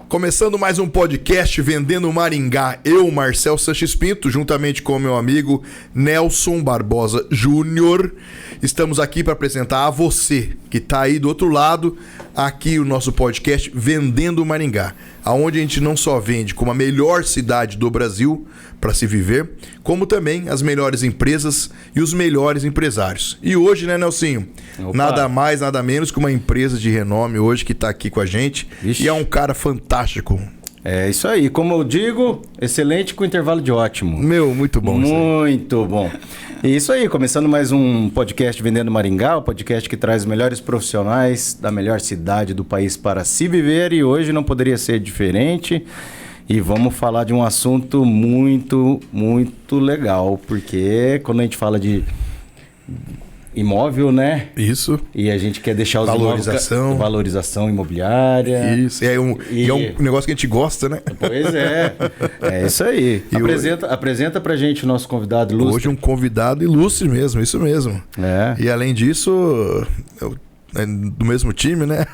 Começando mais um podcast Vendendo Maringá, eu, Marcel Sanches Pinto, juntamente com o meu amigo Nelson Barbosa Júnior, estamos aqui para apresentar a você que está aí do outro lado, aqui o nosso podcast Vendendo Maringá, aonde a gente não só vende como a melhor cidade do Brasil para se viver, como também as melhores empresas e os melhores empresários. E hoje, né, Nelsinho? Opa. Nada mais, nada menos que uma empresa de renome hoje que está aqui com a gente. Ixi. E é um cara fantástico. É isso aí, como eu digo, excelente com intervalo de ótimo. Meu, muito bom. Muito bom. E isso aí, começando mais um podcast Vendendo Maringá, o podcast que traz os melhores profissionais da melhor cidade do país para se viver, e hoje não poderia ser diferente. E vamos falar de um assunto muito, muito legal, porque quando a gente fala de imóvel, né? Isso. E a gente quer deixar os valorização imobiliária. Isso. E é um negócio que a gente gosta, né? Pois é. É isso aí. Apresenta pra gente o nosso convidado ilustre. Hoje um convidado ilustre mesmo, isso mesmo. É. E além disso, do mesmo time, né?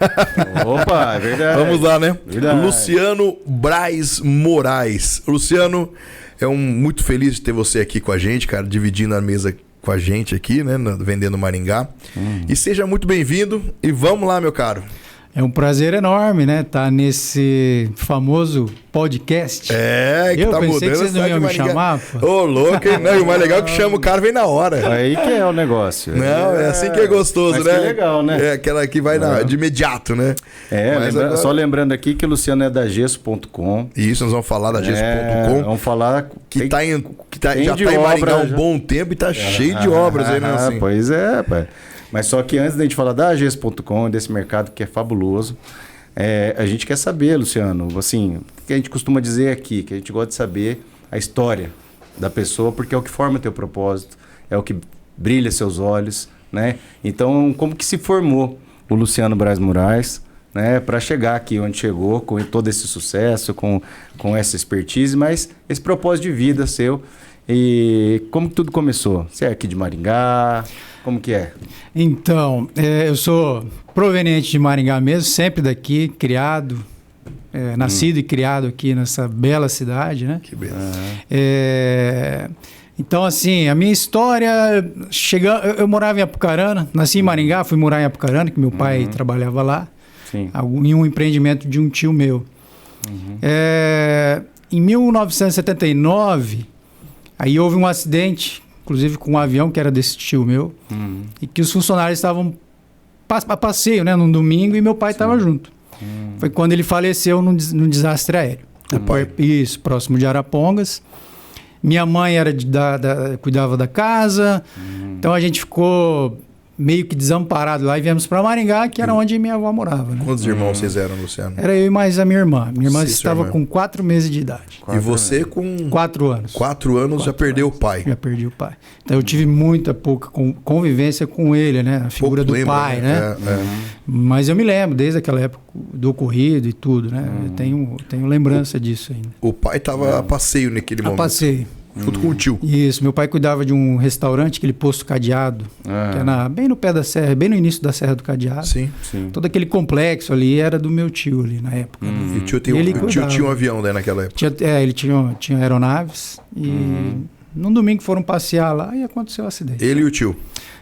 Opa, é verdade. Vamos lá, né? Verdade. Luciano Braz Moraes. Luciano, muito feliz de ter você aqui com a gente, cara, dividindo a mesa com a gente aqui, né, Vendendo Maringá. E seja muito bem-vindo e vamos lá, meu caro. É um prazer enorme, né, estar nesse famoso podcast. Que eu tá pensei mudando. Que vocês não iam me chamar, pô. Ô, louco, hein? Não, o mais legal é que chama o cara vem na hora. Aí que é o negócio. Não, é assim que é gostoso, mas né? Que legal, né? É aquela que vai de imediato, né? Agora... Só lembrando aqui que o Luciano é da gesso.com. Isso, nós vamos falar da gesso.com. Vamos falar que já tá em Maringá há um bom tempo e tá cheio de obras aí, né? Assim. Pois é, pai. Mas só que antes da gente falar da gesso.com, desse mercado que é fabuloso, a gente quer saber, Luciano, assim, o que a gente costuma dizer aqui, que a gente gosta de saber a história da pessoa, porque é o que forma teu propósito, é o que brilha seus olhos, né? Então, como que se formou o Luciano Braz Moraes, né, para chegar aqui onde chegou, com todo esse sucesso, com essa expertise, mas esse propósito de vida seu. E como que tudo começou? Você é aqui de Maringá? Como que é? Então, eu sou proveniente de Maringá mesmo, sempre daqui, criado, nascido e criado aqui nessa bela cidade, né? Que beleza. Então, assim, a minha história... Eu morava em Apucarana, nasci em Maringá, fui morar em Apucarana, que meu pai trabalhava lá. Sim. Em um empreendimento de um tio meu. Em 1979, aí houve um acidente, inclusive com um avião que era desse tio meu, e que os funcionários estavam a passeio, né, num domingo, e meu pai estava junto. Foi quando ele faleceu num desastre aéreo. Isso, próximo de Arapongas. Minha mãe cuidava da casa, então a gente ficou meio que desamparado lá e viemos para Maringá, que era onde minha avó morava. Né? Quantos irmãos vocês eram, Luciano? Era eu e mais a minha irmã. Minha irmã estava com 4 meses de idade. E você com... 4 anos. 4 anos já perdeu o pai. Já perdi o pai. Então eu tive muita pouca convivência com ele, né? A figura do pai, né? Mas eu me lembro, desde aquela época, do ocorrido e tudo, né? Eu tenho lembrança disso ainda. O pai estava a passeio naquele momento. A passeio. Junto com o tio. Isso, meu pai cuidava de um restaurante, aquele Posto Cadeado, que era bem no pé da serra, bem no início da Serra do Cadeado. Sim. Todo aquele complexo ali era do meu tio ali na época. E o tio tinha um avião, né, naquela época? Ele tinha aeronaves e num domingo foram passear lá e aconteceu o acidente. Ele e o tio?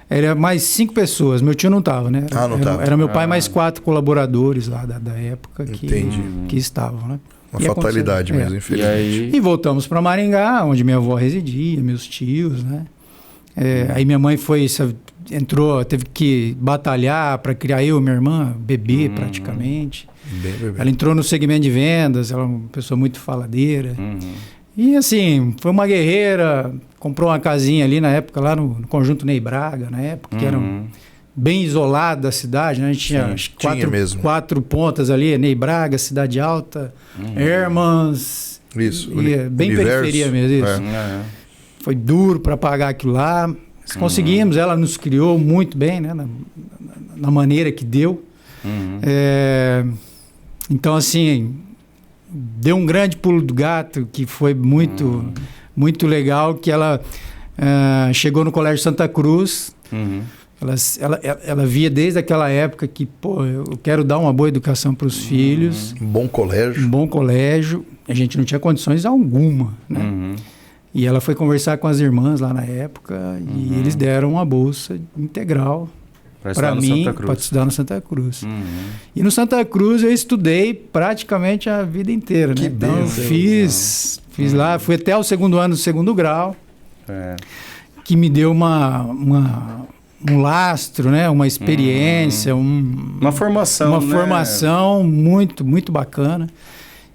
Era mais 5 pessoas, meu tio não estava, né? Não estava. Era meu pai mais 4 colaboradores lá da época que estavam, né? Uma fatalidade mesmo, infelizmente. E voltamos para Maringá, onde minha avó residia, meus tios, né? Aí minha mãe teve que batalhar para criar eu e minha irmã, bebê praticamente. Bem bebê. Ela entrou no segmento de vendas, ela é uma pessoa muito faladeira. E assim, foi uma guerreira, comprou uma casinha ali na época, lá no Conjunto Ney Braga, na época, que era bem isolado da cidade, né? A gente tinha 4 pontas ali, Ney Braga, Cidade Alta, Hermans. Isso, bem periferia mesmo, isso. Foi duro para pagar aquilo lá. Mas conseguimos, ela nos criou muito bem, né? Na maneira que deu. Então, assim, deu um grande pulo do gato, que foi muito legal, que ela chegou no Colégio Santa Cruz. Ela via desde aquela época que, pô, eu quero dar uma boa educação para os filhos. Um bom colégio. Um bom colégio. A gente não tinha condições alguma, né? E ela foi conversar com as irmãs lá na época e eles deram uma bolsa integral para mim, para estudar no Santa Cruz. E no Santa Cruz eu estudei praticamente a vida inteira, né? Então fiz lá, fui até o segundo ano do segundo grau, que me deu um lastro, né? Uma experiência, uma formação muito, muito bacana.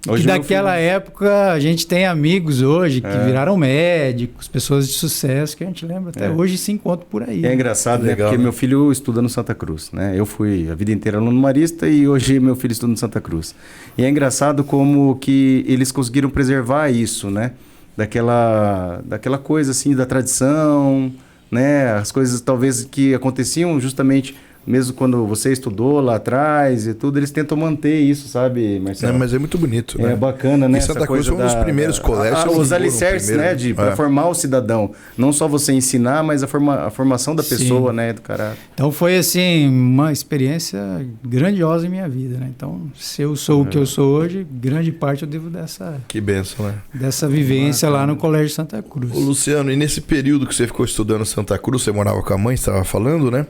Hoje e daquela época a gente tem amigos hoje que viraram médicos, pessoas de sucesso que a gente lembra até hoje se encontra por aí. É engraçado, né? Porque meu filho estuda no Santa Cruz, né? Eu fui a vida inteira aluno marista e hoje meu filho estuda no Santa Cruz. E é engraçado como que eles conseguiram preservar isso, né? Daquela coisa assim, da tradição, né? As coisas talvez que aconteciam justamente mesmo quando você estudou lá atrás e tudo, eles tentam manter isso, sabe, Marcelo? Mas é muito bonito, né? É bacana, né? E Santa Cruz foi um dos primeiros colégios. Os alicerces, né? Para formar o cidadão. Não só você ensinar, mas a formação da pessoa, né? Do caráter. Então foi, assim, uma experiência grandiosa em minha vida, né? Então, se eu sou o que eu sou hoje, grande parte eu devo dessa... Que bênção, né? Dessa vivência lá no Colégio Santa Cruz. Ô, Luciano, e nesse período que você ficou estudando em Santa Cruz, você morava com a mãe, você estava falando, né?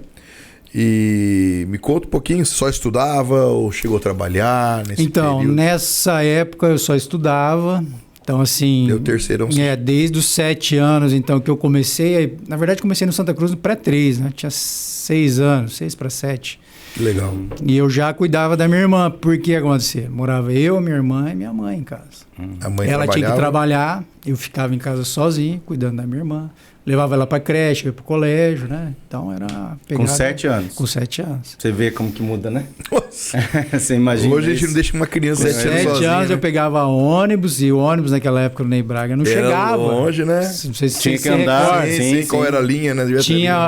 E me conta um pouquinho, só estudava ou chegou a trabalhar nesse período? Então, nessa época eu só estudava. Então, assim... Deu terceirão. Desde os 7 anos, então, que eu comecei... Na verdade, comecei no Santa Cruz no pré-3, né? Tinha 6 anos, 6 para 7. Legal. E eu já cuidava da minha irmã. Por que acontecia? Morava eu, minha irmã e minha mãe em casa. A mãe ela tinha que trabalhar, eu ficava em casa sozinho, cuidando da minha irmã. Levava ela para creche, ia para o colégio, né? Então era... Com 7 anos? Com 7 anos. Você vê como que muda, né? Nossa. Você imagina. Hoje a gente não deixa uma criança 7 anos sozinha. 7 anos eu pegava ônibus, e o ônibus naquela época no Ney Braga não chegava. Longe, né? Não sei se tinha que andar. Sim. Qual era a linha, né?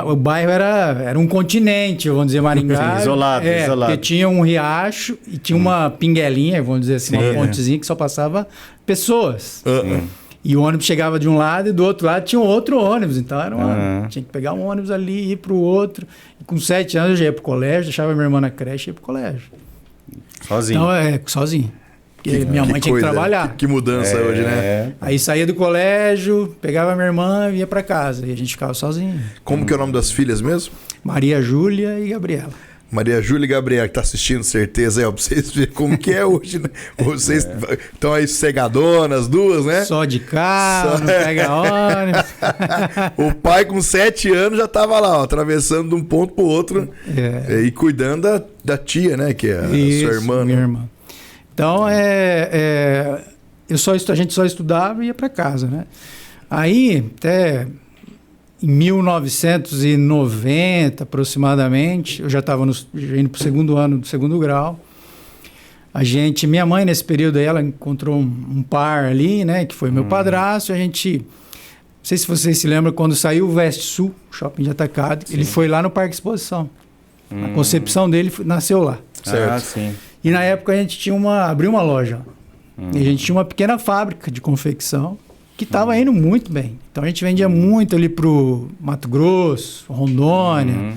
O bairro era um continente, vamos dizer, Maringá. Isolado. Porque tinha um riacho e tinha uma pinguelinha, vamos dizer assim, uma pontezinha que só passava pessoas. E o ônibus chegava de um lado e do outro lado tinha um outro ônibus. Então tinha que pegar um ônibus ali e ir pro outro. E com 7 anos eu já ia pro colégio, deixava minha irmã na creche e ia pro colégio. Sozinho? Então, sozinho. Porque minha mãe tinha que trabalhar. Que mudança hoje, né? Aí saía do colégio, pegava minha irmã e ia pra casa. E a gente ficava sozinho. Como que é o nome das filhas mesmo? Maria Júlia e Gabriela. Maria Júlia e Gabriela, que tá assistindo, certeza, pra vocês verem como que é hoje, né? Vocês estão aí sossegadonas, duas, né? Só de carro, não pega ônibus. O pai com 7 anos já tava lá, ó, atravessando de um ponto pro outro e cuidando da tia, né? Que é a sua irmã. Minha irmã. Então, a gente só estudava e ia para casa, né? Aí, até... Em 1990, aproximadamente, eu já estava indo para o segundo ano do segundo grau. Minha mãe, nesse período aí, ela encontrou um par ali, né? Que foi meu padrasto. Não sei se vocês se lembram, quando saiu o Veste Sul, shopping de atacado, ele foi lá no Parque Exposição. A concepção dele nasceu lá. Certo. Sim. E na época a gente abriu uma loja. E a gente tinha uma pequena fábrica de confecção que estava indo muito bem. Então a gente vendia muito ali pro Mato Grosso, Rondônia,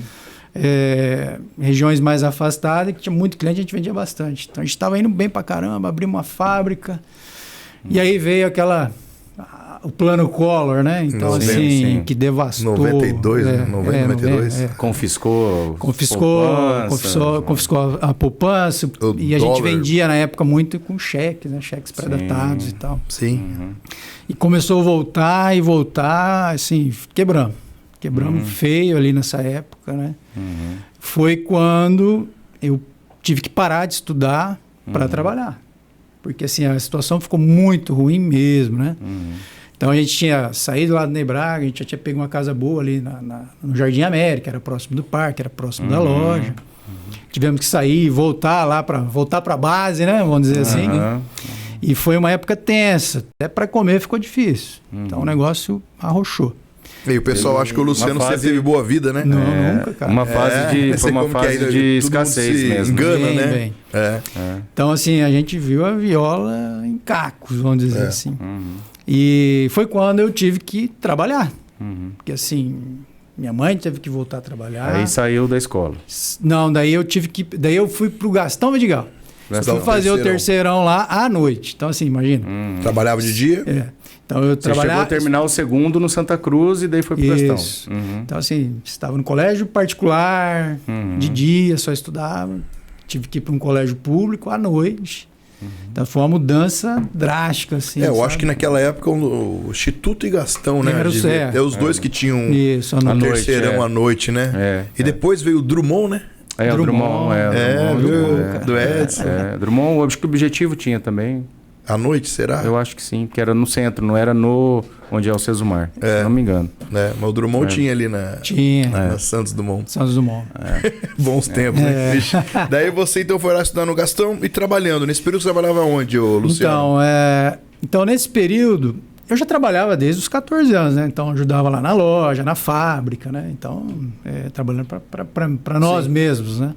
regiões mais afastadas, que tinha muito cliente, a gente vendia bastante. Então a gente estava indo bem pra caramba, abrimos uma fábrica. E aí veio o plano Collor, né? Então, que devastou. 92, 92. Confiscou a poupança. E a gente vendia na época muito com cheques, né? Cheques pré-datados e tal. Sim. E começou a voltar, assim, quebramos. Quebramos feio ali nessa época, né? Foi quando eu tive que parar de estudar para trabalhar. Porque, assim, a situação ficou muito ruim mesmo, né? Então a gente tinha saído lá do Ney Braga, a gente já tinha pego uma casa boa ali no Jardim América, era próximo do parque, era próximo da loja. Tivemos que sair e voltar para a base, né? Vamos dizer assim. E foi uma época tensa, até para comer ficou difícil. Então o negócio arrochou. E o pessoal acha que o Luciano sempre teve boa vida, né? Não, nunca, cara. Foi uma fase de escassez mesmo. Engana, né? Então, assim, a gente viu a viola em cacos, vamos dizer assim. E foi quando eu tive que trabalhar. Porque, assim, Minha mãe teve que voltar a trabalhar. Aí saiu da escola. Não, daí eu fui pro Gastão Vidigal. Fui fazer o terceirão lá à noite. Então, assim, imagina. Trabalhava de dia? É. Então, eu Você chegou trabalhava... a terminar o segundo no Santa Cruz e daí foi pro Gastão. Então, assim, estava no colégio particular, de dia, só estudava. Tive que ir para um colégio público à noite. Então, foi uma mudança drástica, assim. Eu acho que naquela época o Instituto e Gastão, né? Era o É os dois que tinham isso, o terceirão à noite, né? E depois veio o Drummond, né? O Drummond. Do Edson. Drummond, acho que o Objetivo tinha também. À noite, será? Eu acho que sim, que era no centro, não era no onde é o Sesumar, se não me engano. Mas o Drummond tinha ali na Santos Dumont. Santos Dumont. Bons tempos, né? Daí você então foi lá estudar no Gastão e trabalhando. Nesse período você trabalhava onde, Luciano? Então, nesse período, eu já trabalhava desde os 14 anos, né? Então, ajudava lá na loja, na fábrica, né? Então, trabalhando para nós mesmos, né?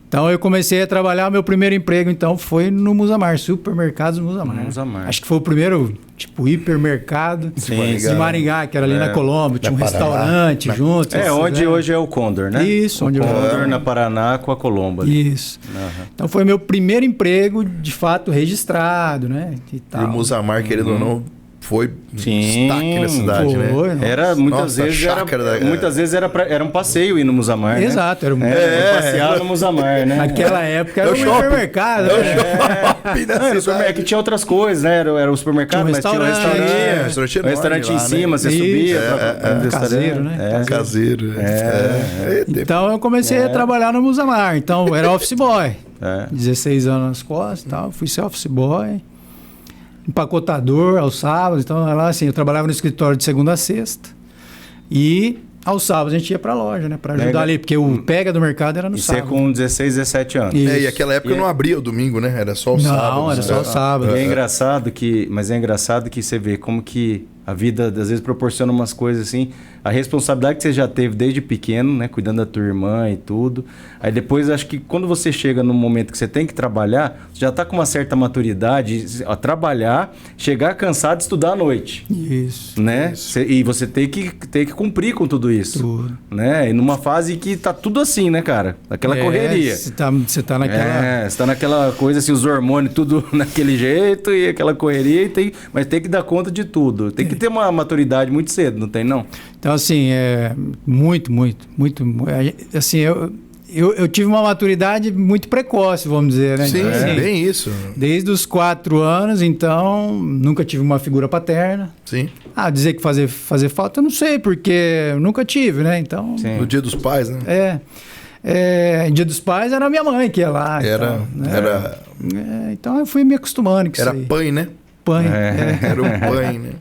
Então, eu comecei a trabalhar, meu primeiro emprego, então, foi no Musamar, Supermercados Musamar. Acho que foi o primeiro, tipo, hipermercado de Maringá, que era ali na Colombo, tinha um restaurante junto. Onde hoje é o Condor, né? Isso, onde o Condor na Paraná com a Colombo. Ali. Isso. Então, foi meu primeiro emprego, de fato, registrado, né? E o Musamar, querendo ou não, foi destaque na cidade, né? Era, muitas vezes era um passeio ir no Musamar, né? Exato, era passear no Musamar, né? Naquela época era um supermercado. Era o supermercado, que tinha outras coisas, né? Era o supermercado, mas tinha um restaurante em cima, você subia para caseiro, né? Caseiro. Então eu comecei a trabalhar no Musamar. Então eu era office boy. 16 anos nas costas e tal. Fui ser office boy. Empacotador aos sábados, então lá assim, eu trabalhava no escritório de segunda a sexta e aos sábados a gente ia pra loja, né, pra ajudar ali, porque o pega do mercado era no sábado. E você com 16, 17 anos. E aquela época não abria o domingo, né, era só o sábado. Não, era só o sábado. É engraçado que você vê como que a vida às vezes proporciona umas coisas assim, a responsabilidade que você já teve desde pequeno, né, cuidando da tua irmã e tudo. Aí depois acho que quando você chega no momento que você tem que trabalhar, você já está com uma certa maturidade a trabalhar, chegar cansado e estudar à noite. Isso. Né? Isso. E você tem que cumprir com tudo isso. Tudo. Né? E numa fase que tá tudo assim, né, cara? Aquela correria. Você tá naquela... você tá naquela coisa assim, os hormônios tudo naquele jeito e aquela correria, mas tem que dar conta de tudo. Tem que ter uma maturidade muito cedo, não tem não? Então, assim, muito. Assim, eu tive uma maturidade muito precoce, vamos dizer, né? Sim, bem isso. Desde os 4 anos, então, nunca tive uma figura paterna. Sim. Dizer que fazer falta, eu não sei, porque eu nunca tive, né? Então... Sim. No Dia dos Pais, né? Dia dos Pais era a minha mãe que ia lá. Então eu fui me acostumando com isso aí. Era pai, né? Pai. Era um pai, né?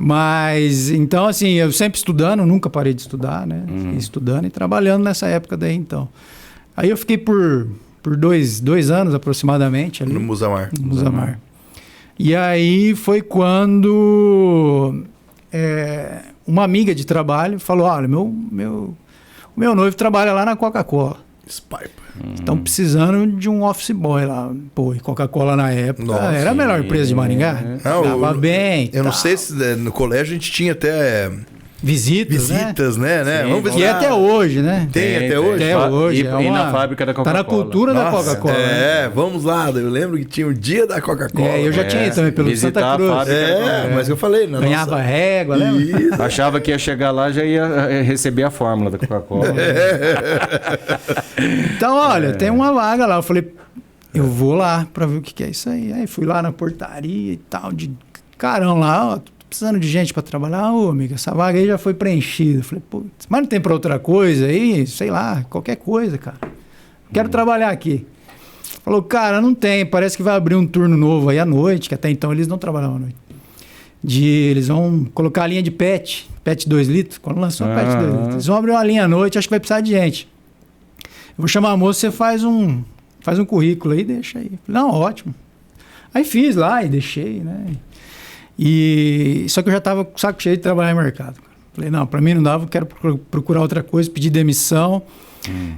Mas, então, assim, eu sempre estudando, nunca parei de estudar, né? Estudando e trabalhando nessa época daí, então. Aí eu fiquei por 2 anos aproximadamente ali. No Musamar. E aí foi quando uma amiga de trabalho falou, olha, o meu noivo trabalha lá na Coca-Cola. Estão precisando de um office boy lá. Pô, e Coca-Cola na época era a melhor empresa de Maringá. Tava bem. Eu não sei se no colégio a gente tinha até... Visitas, né? Sim, vamos ver se até hoje, né? Tem até hoje? Até hoje. E na fábrica da Coca-Cola. Tá na cultura da Coca-Cola. Vamos lá. Eu lembro que tinha o dia da Coca-Cola. Eu já tinha também pelo Santa Cruz. Mas eu falei... Ganhava régua, lembra? Achava que ia chegar lá já ia receber a fórmula da Coca-Cola. Então, olha, tem uma vaga lá. Eu falei, eu vou lá pra ver o que é isso aí. Aí fui lá na portaria e tal, de carão lá, ó. Precisando de gente para trabalhar, amiga, essa vaga aí já foi preenchida. Eu falei, putz, mas não tem para outra coisa aí? Sei lá, qualquer coisa, cara. Quero trabalhar aqui. Falou, cara, não tem, parece que vai abrir um turno novo aí à noite, que até então eles não trabalhavam à noite. Eles vão colocar a linha de PET 2 litros, quando lançou a PET 2 litros. Eles vão abrir uma linha à noite, acho que vai precisar de gente. Eu vou chamar a moça, você faz um currículo aí, deixa aí. Falei, não, ótimo. Aí fiz lá e deixei, né? Só que eu já estava com o saco cheio de trabalhar em mercado. Falei, não, para mim não dava, quero procurar outra coisa, pedir demissão.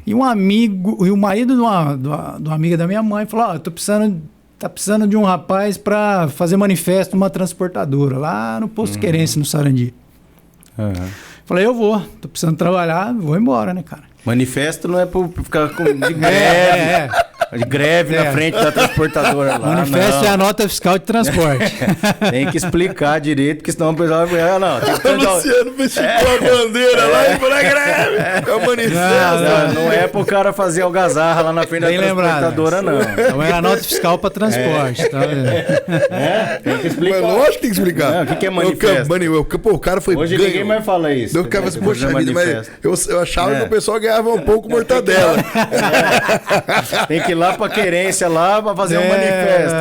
E um amigo, e o marido de uma amiga da minha mãe falou, tá precisando de um rapaz para fazer manifesto numa transportadora, lá no Posto Querência, no Sarandi. Falei, Falei, eu vou, tô precisando trabalhar, vou embora, né, cara? Manifesto não é pra ficar de greve. De greve na frente da transportadora lá. Manifesto é a nota fiscal de transporte. Tem que explicar direito, porque senão o pessoal vai... Não, tem que O Luciano vestiu a bandeira lá e foi na greve. É o manifesto. Não é pro cara fazer algazarra lá na frente Bem da transportadora, não. Então era a nota fiscal para transporte. Tá? Tem que explicar. Mas lógico que tem que explicar. Não, o que é manifesto? Pô, o cara foi Hoje ganho. ninguém mais fala isso. Eu ficava assim, poxa vida, mas eu achava que o pessoal ganhava um pouco mortadela. Tem que ir lá pra querência lá pra fazer um manifesto.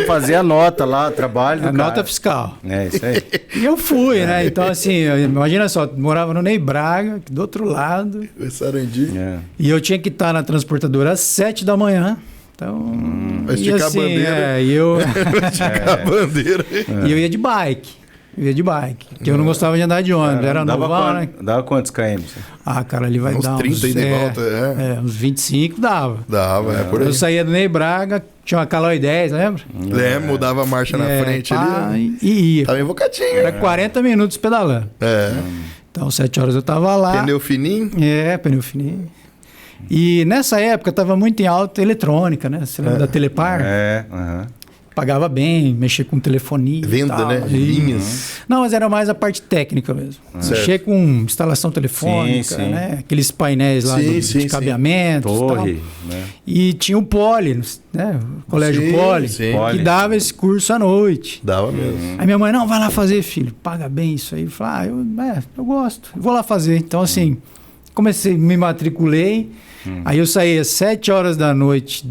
Fazer a nota lá, trabalho do cara. Nota fiscal. É, isso aí. E eu fui, né? Então, assim, imagina só, morava no Ney Braga, do outro lado. Sarandi. E eu tinha que estar na transportadora às 7 da manhã. Então. Vai esticar a bandeira. Esticar a bandeira. E eu ia de bike. Porque eu não gostava de andar de ônibus. Era novão, né? Dava quantos km? Ah, cara, ali vai dar uns 30 aí de volta. uns 25 dava. Dava, por aí. Eu saía do Ney Braga, tinha uma Calói 10, lembra? Lembro, mudava a marcha na frente ali. E ia. Tava invocadinho. Era 40 minutos pedalando. Então, 7 horas eu tava lá. Pneu fininho? Pneu fininho. E nessa época tava muito em alta eletrônica, né? Você lembra da Telepar? Pagava bem, mexer com telefonia. Venda, tal, né? Linhas. Não, mas era mais a parte técnica mesmo. Mexer com instalação telefônica, né? Aqueles painéis lá de cabeamento. Torre, né? E tinha o Poli, né? O Colégio Poli, que dava esse curso à noite. Dava mesmo. Aí minha mãe, não, vai lá fazer, filho. Paga bem isso aí. Eu falei, eu gosto. Vou lá fazer. Então, assim, comecei, me matriculei. Aí eu saí às 7 horas da noite.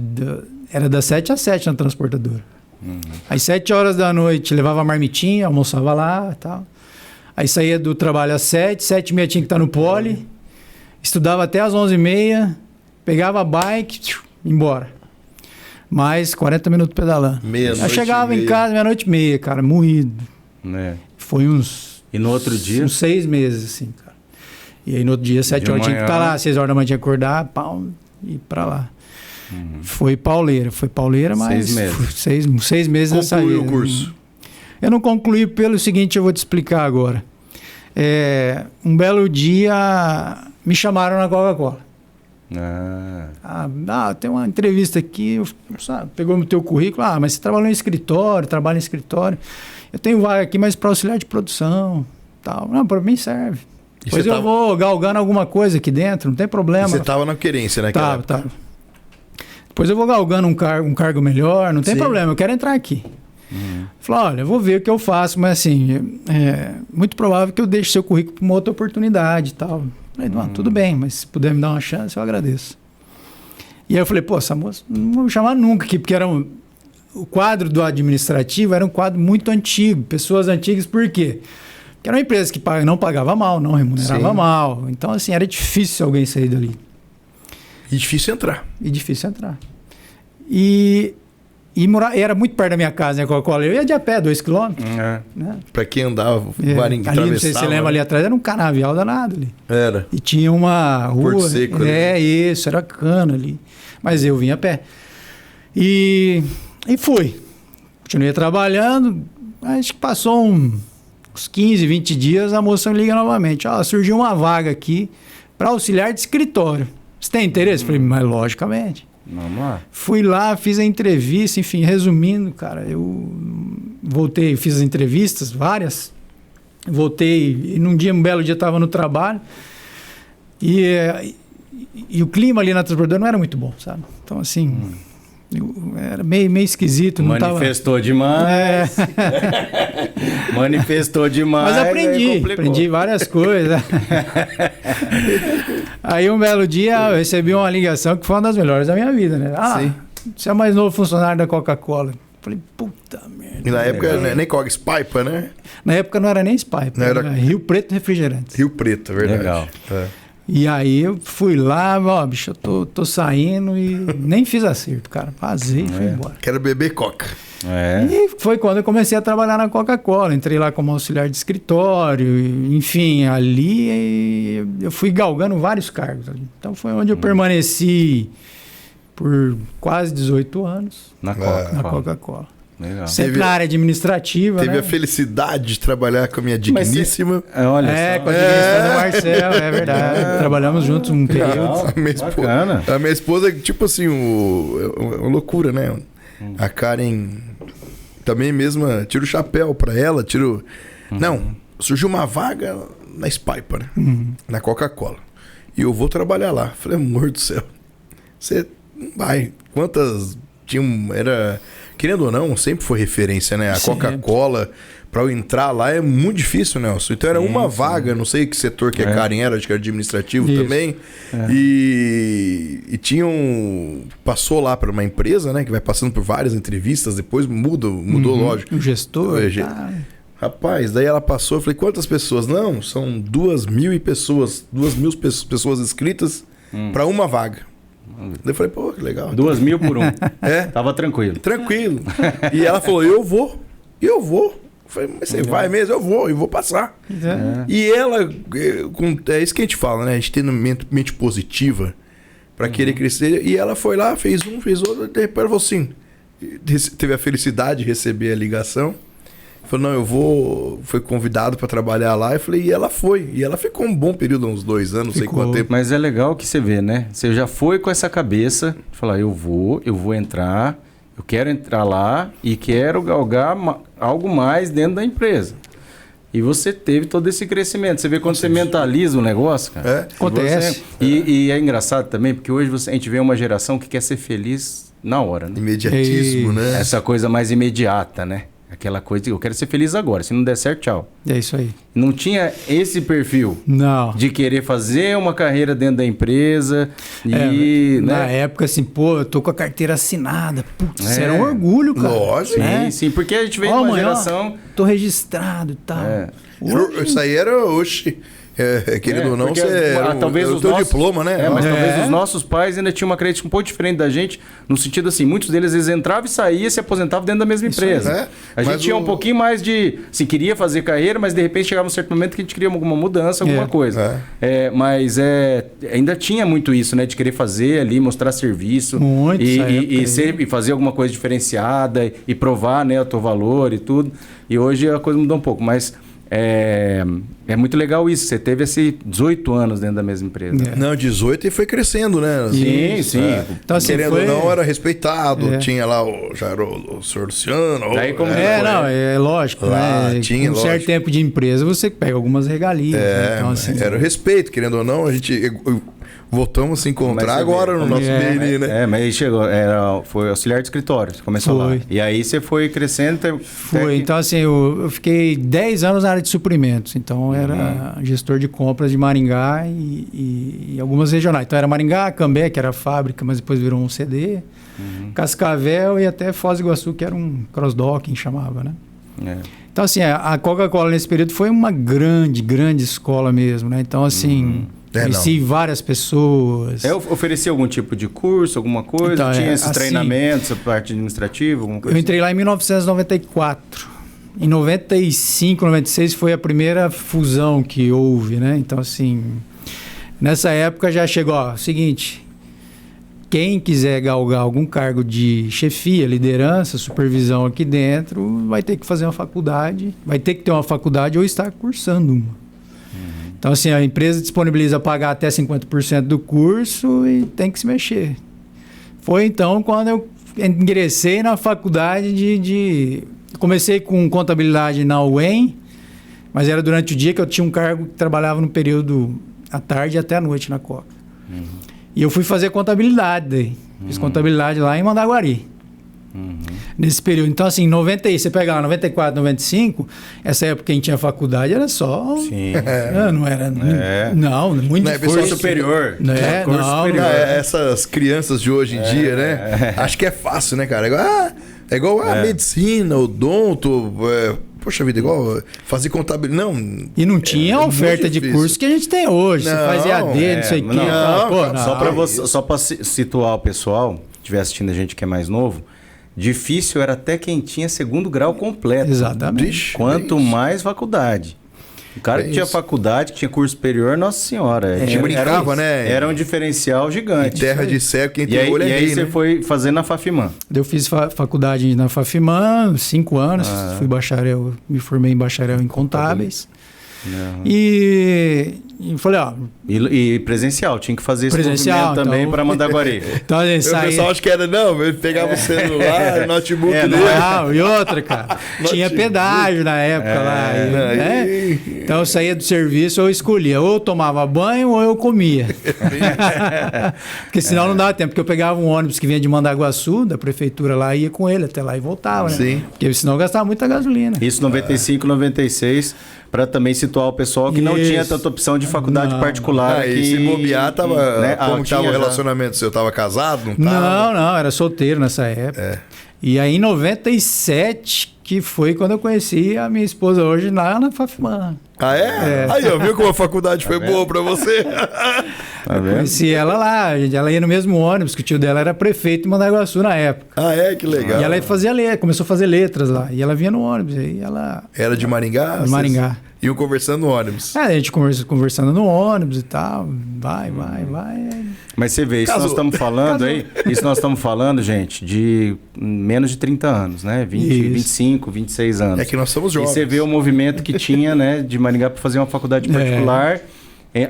Era das 7 às 7 na transportadora. Às 7 horas da noite levava a marmitinha, almoçava lá e tal. Aí saía do trabalho às 7, 7h30 tinha que estar no Poli. Estudava até às 11h30, pegava a bike, embora. Mais 40 minutos pedalando. Eu chegava em casa meia-noite e meia, cara, moído. Foi uns... E no outro dia? Uns 6 meses, assim, cara. E aí no outro dia, 7 horas tinha que estar lá, 6 horas da manhã tinha que acordar, pau, e ir pra lá. Foi pauleira, mas 6 meses. 6 meses nessa vida. Concluiu o curso? Eu não concluí pelo seguinte, eu vou te explicar agora. Um belo dia me chamaram na Coca-Cola. Tem uma entrevista aqui, pegou no teu currículo, mas você trabalha em escritório. Eu tenho vaga aqui, mas para auxiliar de produção, tal. Não, para mim serve. Depois eu vou galgando alguma coisa aqui dentro, não tem problema. Você estava na querência, né? Tava. Depois eu vou galgando um cargo melhor, não tem problema, eu quero entrar aqui. Falei, olha, eu vou ver o que eu faço, mas assim, é muito provável que eu deixe seu currículo para uma outra oportunidade e tal. Falei, tudo bem, mas se puder me dar uma chance, eu agradeço. E aí eu falei, essa moça não vou me chamar nunca aqui, porque o quadro do administrativo era um quadro muito antigo, pessoas antigas, por quê? Porque era uma empresa que não pagava mal, não remunerava mal. Então, assim, era difícil alguém sair dali. E difícil entrar. E era muito perto da minha casa, né, Coca-Cola. Eu ia de a pé, 2 km. Né? Pra quem andava, ali, não sei se você lembra, ali atrás era um canavial danado ali. Era. E tinha uma rua. Porto Seco. Isso, era cana ali. Mas eu vinha a pé. E fui. Continuei trabalhando. Acho que passou uns 15, 20 dias, a moça me liga novamente. Surgiu uma vaga aqui para auxiliar de escritório. Você tem interesse? Falei, mas logicamente. Vamos lá. Fui lá, fiz a entrevista, enfim, resumindo, cara, eu voltei, fiz as entrevistas, várias. Voltei, e um belo dia estava no trabalho. E o clima ali na transportadora não era muito bom, sabe? Então, assim... era meio esquisito. Manifestou demais. Manifestou demais. Mas aprendi várias coisas. Aí um belo dia eu recebi uma ligação que foi uma das melhores da minha vida, né? Você é o mais novo funcionário da Coca-Cola. Falei, puta merda. E na época nem Coca, Spaipa, né? Na época não era nem Spaipa, era Rio Preto Refrigerantes. Rio Preto, verdade. Legal. E aí eu fui lá, bicho, eu tô saindo e nem fiz acerto, cara. Vazei e fui embora. Quero beber Coca. E foi quando eu comecei a trabalhar na Coca-Cola. Entrei lá como auxiliar de escritório, enfim, ali eu fui galgando vários cargos ali. Então foi onde eu permaneci por quase 18 anos na Coca-Cola. Legal. Sempre Teve- na área administrativa, Teve né? a felicidade de trabalhar com a minha Mas digníssima. Olha É, só. com a direção do Marcel, é verdade. Trabalhamos juntos um período. Legal. A minha, Bacana. a minha esposa, tipo assim, uma loucura, né? A Karen também mesma, tira o chapéu pra ela, tiro. Não, surgiu uma vaga na Spaipa, né? Na Coca-Cola. E eu vou trabalhar lá. Falei, amor do céu, você não vai. Quantas tinham. Era. Querendo ou não, sempre foi referência, né? A Sempre. Coca-Cola, pra eu entrar lá é muito difícil, Nelson. Então era uma vaga, não sei que setor que a Karen era, acho que era administrativo Isso. também. E tinham. Passou lá para uma empresa, né? Que vai passando por várias entrevistas, depois mudou, lógico. O gestor. É, tá. Rapaz, daí ela passou, eu falei, quantas pessoas? Não, são 2.000 pessoas, 2.000 pessoas inscritas para uma vaga. Daí eu falei, pô, que legal. 2.000 por um. É, Tava tranquilo. tranquilo. E ela falou, eu vou. Eu falei, mas você vai mesmo? Eu vou passar. É. E ela, é isso que a gente fala, né? A gente tem mente positiva para querer crescer. E ela foi lá, fez outro, de repente ela falou assim, teve a felicidade de receber a ligação. Falou, não, eu vou. Foi convidado para trabalhar lá. Eu falei, e ela foi. E ela ficou um bom período, uns 2 anos, não sei Ficou. quanto tempo. Mas é legal que você vê, né? Você já foi com essa cabeça de falar, eu vou entrar, eu quero entrar lá e quero galgar algo mais dentro da empresa. E você teve todo esse crescimento. Você vê quando você mentaliza o negócio, cara. É. Acontece. E é engraçado também, porque hoje a gente vê uma geração que quer ser feliz na hora, né? Imediatismo, né? Essa coisa mais imediata, né? Aquela coisa de eu quero ser feliz agora. Se não der certo, tchau. É isso aí. Não tinha esse perfil Não. de querer fazer uma carreira dentro da empresa e, Na né? época, assim, pô, eu tô com a carteira assinada. Putz, isso É. era um orgulho, cara. Lógico. Sim, sim, porque a gente veio de Ó, uma mãe, ó, geração. tô registrado e tal. É. Isso aí era, oxe, querido ou não, porque, você era talvez o os teu nossos- diploma, né? Mas É. talvez os nossos pais ainda tinham uma crença um pouco diferente da gente, no sentido assim, muitos deles eles entravam e saíam e se aposentavam dentro da mesma empresa. é. A gente Mas tinha um pouquinho mais de, assim, queria fazer carreira, mas de repente chegava um certo momento que a gente queria alguma mudança, alguma É. coisa. Mas ainda tinha muito isso, né, de querer fazer ali, mostrar serviço Muito, essa época e fazer alguma coisa diferenciada e provar, né, o teu valor e tudo. E hoje a coisa mudou um pouco, mas é muito legal isso. Você teve esses 18 anos dentro da mesma empresa. É. Não, 18 e foi crescendo, né? Sim, sim. Então, assim, Querendo foi... ou não, era respeitado. É. Tinha lá já era o senhor Luciano. Daí como Não, é lógico, Lá né? tinha, Com um certo lógico. tempo de empresa, você pega algumas regalias. né? Então, assim, era o respeito, querendo ou não, a gente voltamos a se encontrar Mas você agora vê, no como nosso BNI, né? Mas aí chegou, foi auxiliar de escritório, você começou lá. Foi. E aí você foi crescendo. Foi, então assim, eu fiquei 10 anos na área de suprimentos, então era gestor de compras de Maringá e algumas regionais. Então era Maringá, Cambé, que era a fábrica, mas depois virou um CD, Cascavel e até Foz do Iguaçu, que era um cross-docking, chamava, né? Então assim, a Coca-Cola nesse período foi uma grande, grande escola mesmo, né? Então assim, conheci várias pessoas. Oferecia algum tipo de curso, alguma coisa? Então, Tinha esses assim, treinamentos, a parte administrativa, alguma coisa? Eu entrei lá em 1994. Em 95, 96 foi a primeira fusão que houve, né? Então, assim, nessa época já chegou, ó, seguinte, quem quiser galgar algum cargo de chefia, liderança, supervisão aqui dentro, vai ter que fazer uma faculdade, vai ter que ter uma faculdade ou estar cursando uma. Então, assim, a empresa disponibiliza pagar até 50% do curso e tem que se mexer. Foi, então, quando eu ingressei na faculdade Comecei com contabilidade na UEM, mas era durante o dia que eu tinha um cargo que trabalhava no período à tarde e até à noite na Coca. E eu fui fazer contabilidade daí. Fiz contabilidade lá em Mandaguari. Nesse período. Então, assim, você pega lá 94, 95, essa época quem tinha faculdade era só... Sim. Não era... Não, muito Não é difícil. pessoal superior. Né? Curso Não, superior. Essas crianças de hoje em dia, né? Acho que é fácil, né, cara? É igual a medicina, odonto, poxa vida, igual fazer contabilidade. Não. E não tinha a oferta de difícil. curso que a gente tem hoje. Você Não, faz EAD, não sei o quê. não, Pô, cara, Só para isso. só para situar o pessoal que estiver assistindo a gente que é mais novo, difícil era até quem tinha segundo grau completo. Exatamente. Vixe, Quanto é isso. mais faculdade. O cara que tinha faculdade, que tinha curso superior, nossa senhora. A gente brincava, né? Era um diferencial gigante. Em terra de cego, quem E tem aí, olho é e aí rei, você né? foi fazer na Fafimã. Eu fiz faculdade na Fafimã, 5 anos. Fui bacharel, me formei em bacharel em contábeis. E falei, ó... E presencial, tinha que fazer esse Presencial, movimento também então. para Mandaguari. Então a gente O saía... pessoal acha que era, não, ele pegava o celular, o notebook dele. Não, e outra, cara. Tinha pedágio na época lá. Né? Então eu saía do serviço, eu escolhia. Ou eu tomava banho ou eu comia. Porque senão não dava tempo. Porque eu pegava um ônibus que vinha de Mandaguaçu, da prefeitura lá, e ia com ele até lá e voltava, né? Sim. Porque senão eu gastava muita gasolina. Isso 95, 96, para também situar o pessoal que não Isso. tinha tanta opção de faculdade particular. E se bobear, tava, né? como Tinha tava o já. relacionamento seu? Tava casado? Não tava? Não, era solteiro nessa época. E aí em 97, que foi quando eu conheci a minha esposa hoje lá na Fafimã. Ah, é? Aí, ó, viu como a faculdade foi boa pra você? Tá vendo? Conheci ela lá, ela ia no mesmo ônibus, que o tio dela era prefeito em Mandaguaçu na época. Ah, é? Que legal. E ela fazia começou a fazer letras lá. E ela vinha no ônibus. Aí ela. Era de Maringá? De Maringá. Vocês iam conversando no ônibus. A gente conversando no ônibus e tal. Vai. Mas você vê, isso Casou. nós estamos falando aí, isso nós estamos falando, gente, de menos de 30 anos, né? 20, Isso. 25, 26 anos. É que nós somos E jovens. você vê o movimento que tinha, né, de Maringá para fazer uma faculdade particular,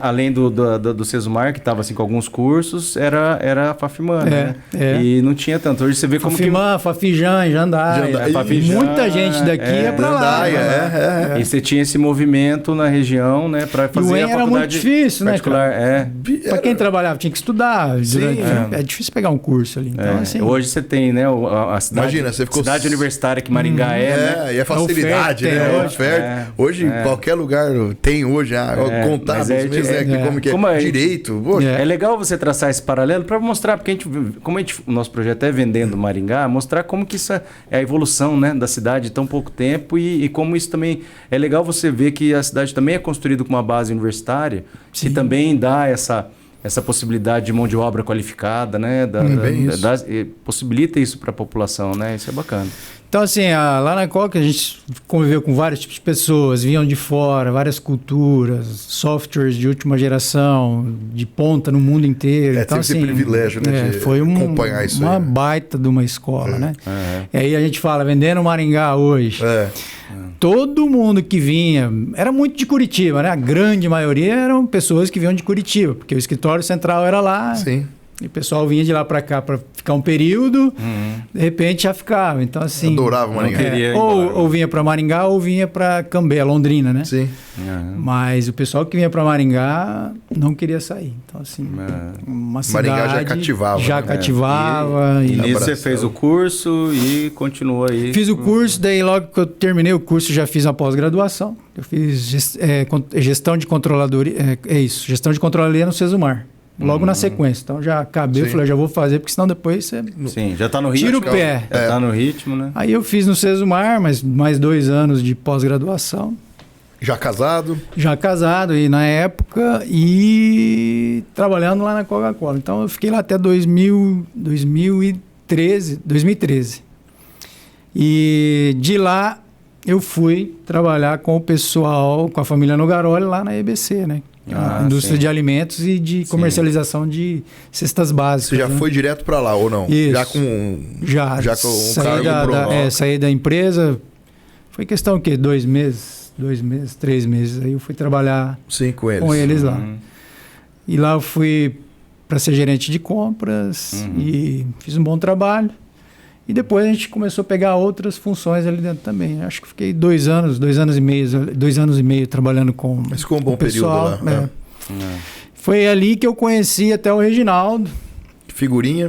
além do Sesumar, que estava assim com alguns cursos, era a Fafimã, né? E não tinha tanto. Hoje você vê como Fafimã, Fafijã, Jandaia. Fafijã, Muita gente daqui ia pra lá. Jandaia, E você tinha esse movimento na região, né, para E o fazer a EN era faculdade muito difícil, né, particular. Pra quem trabalhava, tinha que estudar. É difícil pegar um curso ali. Então, assim, Hoje você tem, né, a cidade, Imagina, você ficou... cidade universitária que Maringá né? E a facilidade, oferta, né? tem A oferta. Hoje, em qualquer lugar tem hoje, contábeis mas mesmo, né? Como que é? Como é? Direito. Poxa. É legal você traçar esse paralelo para mostrar, porque o nosso projeto é Vendendo Maringá, mostrar como que isso é a evolução, né, da cidade em tão pouco tempo e como isso também é legal você ver que a cidade também é construída com uma base universitária, que também dá essa possibilidade de mão de obra qualificada, né, possibilita isso para a população, né, isso é bacana. Então, assim, lá na Coca a gente conviveu com vários tipos de pessoas, vinham de fora, várias culturas, softwares de última geração, de ponta no mundo inteiro. Então, teve esse privilégio, né, de foi acompanhar isso uma aí, né? baita de uma escola, né? E aí a gente fala, vendendo Maringá hoje. Todo mundo que vinha, era muito de Curitiba, né? A grande maioria eram pessoas que vinham de Curitiba, porque o escritório central era lá. Sim. E o pessoal vinha de lá para cá para ficar um período, de repente já ficava. Então, assim. Adorava Maringá. Ou vinha para Maringá ou vinha para Cambé, Londrina, né? Sim. Mas o pessoal que vinha para Maringá não queria sair. Então, assim, uma cidade. Maringá já cativava. Já cativava. E nisso você fez o curso e continuou aí. Fiz o curso, daí logo que eu terminei o curso já fiz uma pós-graduação. Eu fiz gestão de controladoria. Gestão de controladoria no Sesumar. Logo na sequência. Então já acabei, eu falei, já vou fazer, porque senão depois você... Sim, já está no ritmo. Tira o pé. Já está no ritmo, né? Aí eu fiz no Sesumar, mais 2 anos de pós-graduação. Já casado? Já casado, e na época, e trabalhando lá na Coca-Cola. Então eu fiquei lá até 2013. E de lá eu fui trabalhar com o pessoal, com a família Nogaroli lá na EBC, né? A indústria de alimentos e de comercialização de cestas básicas. Você já foi direto para lá ou não? Isso. Já com um cargo provado? Saí da empresa. Foi questão o quê? 2 meses, 3 meses. Aí eu fui trabalhar com eles lá. E lá eu fui para ser gerente de compras e fiz um bom trabalho. E depois a gente começou a pegar outras funções ali dentro também. Acho que fiquei 2 anos e meio trabalhando com Mas ficou um bom pessoal, período lá. Foi ali que eu conheci até o Reginaldo. Figurinha.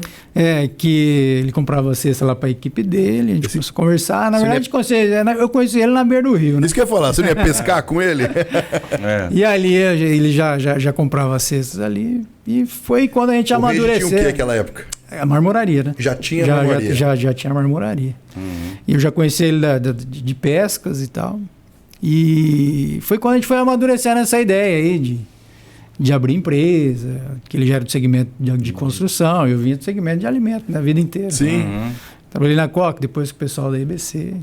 Que ele comprava cesta lá para a equipe dele, a gente começou a conversar. Na verdade, eu conheci ele na beira do rio, né? Isso que eu ia falar, você não ia pescar com ele? E ali ele já comprava cestas ali. E foi quando a gente amadureceu. Tinha o que naquela época? A marmoraria, né? Já tinha marmoraria? Já tinha marmoraria. E eu já conheci ele de pescas e tal. E foi quando a gente foi amadurecendo essa ideia aí de abrir empresa, que ele já era do segmento de construção, eu vinha do segmento de alimento, né, a vida inteira. Sim. Trabalhei na Coca, depois com o pessoal da EBC.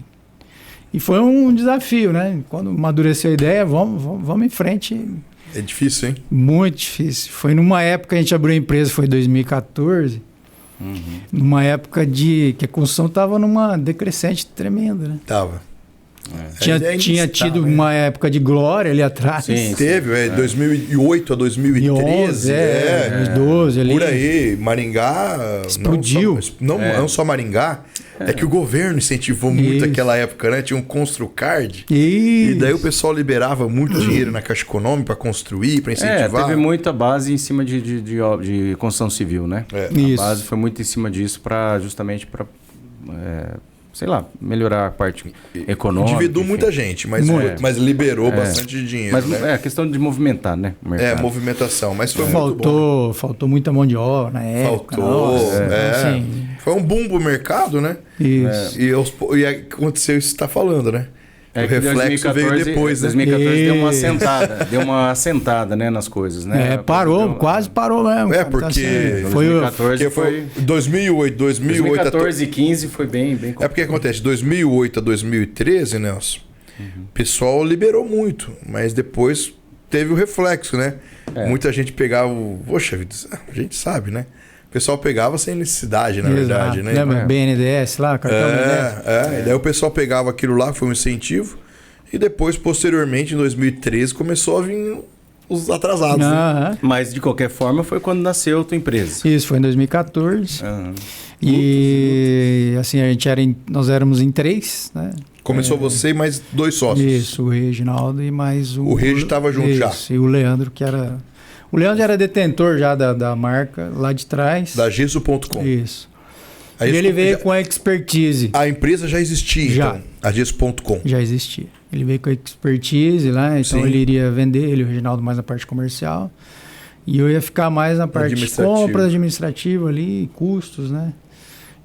E foi um desafio, né? Quando amadureceu a ideia, vamos em frente. É difícil, hein? Muito difícil. Foi numa época que a gente abriu a empresa, foi 2014. Numa época que a construção estava numa decrescente tremenda, né? Tava. Tinha tido uma época de glória ali atrás. Sim, Teve, 2008 a 2013. 2012 ali. Por aí, Maringá... Explodiu. Não só Maringá, é que o governo incentivou muito aquela época, né? Tinha um Construcard. E daí o pessoal liberava muito dinheiro na Caixa Econômica para construir, para incentivar. Teve muita base em cima de construção civil, né? A base foi muito em cima disso justamente para... sei lá, melhorar a parte econômica. Endividou muita gente, mas liberou bastante dinheiro. Mas né? é a questão de movimentar, né? O mercado. Movimentação. Mas foi muito bom. Faltou muita mão de obra na época. Assim, foi um boom pro mercado, né? Isso. E aconteceu isso que você está falando, né? O reflexo 2014, veio depois, né? 2014 deu uma assentada, né, nas coisas, né? Quase parou mesmo. Porque... Foi 2014 foi 2008, 2014 e 15 foi bem complicado. É porque acontece, 2008 a 2013, Nelson, o pessoal liberou muito, mas depois teve o reflexo, né? Muita gente pegava poxa vida, a gente sabe, né? O pessoal pegava sem necessidade, na verdade, né? Lembra BNDES lá, cartão BNDES? E daí o pessoal pegava aquilo lá, foi um incentivo, e depois, posteriormente, em 2013, começou a vir os atrasados. Né? Mas, de qualquer forma, foi quando nasceu a tua empresa. Isso, foi em 2014. E, assim, nós éramos em 3, né? Começou você e mais 2 sócios. Isso, o Reginaldo e mais o... O Regi estava junto já. E o Leandro, que era... O Leandro era detentor já da marca lá de trás. Da Gesso.com. Isso. E ele veio com a expertise. A empresa já existia, então? A Gesso.com. Já existia. Ele veio com a expertise lá, então ele iria vender, ele e o Reginaldo mais na parte comercial. E eu ia ficar mais na parte de compra administrativa ali, custos, né?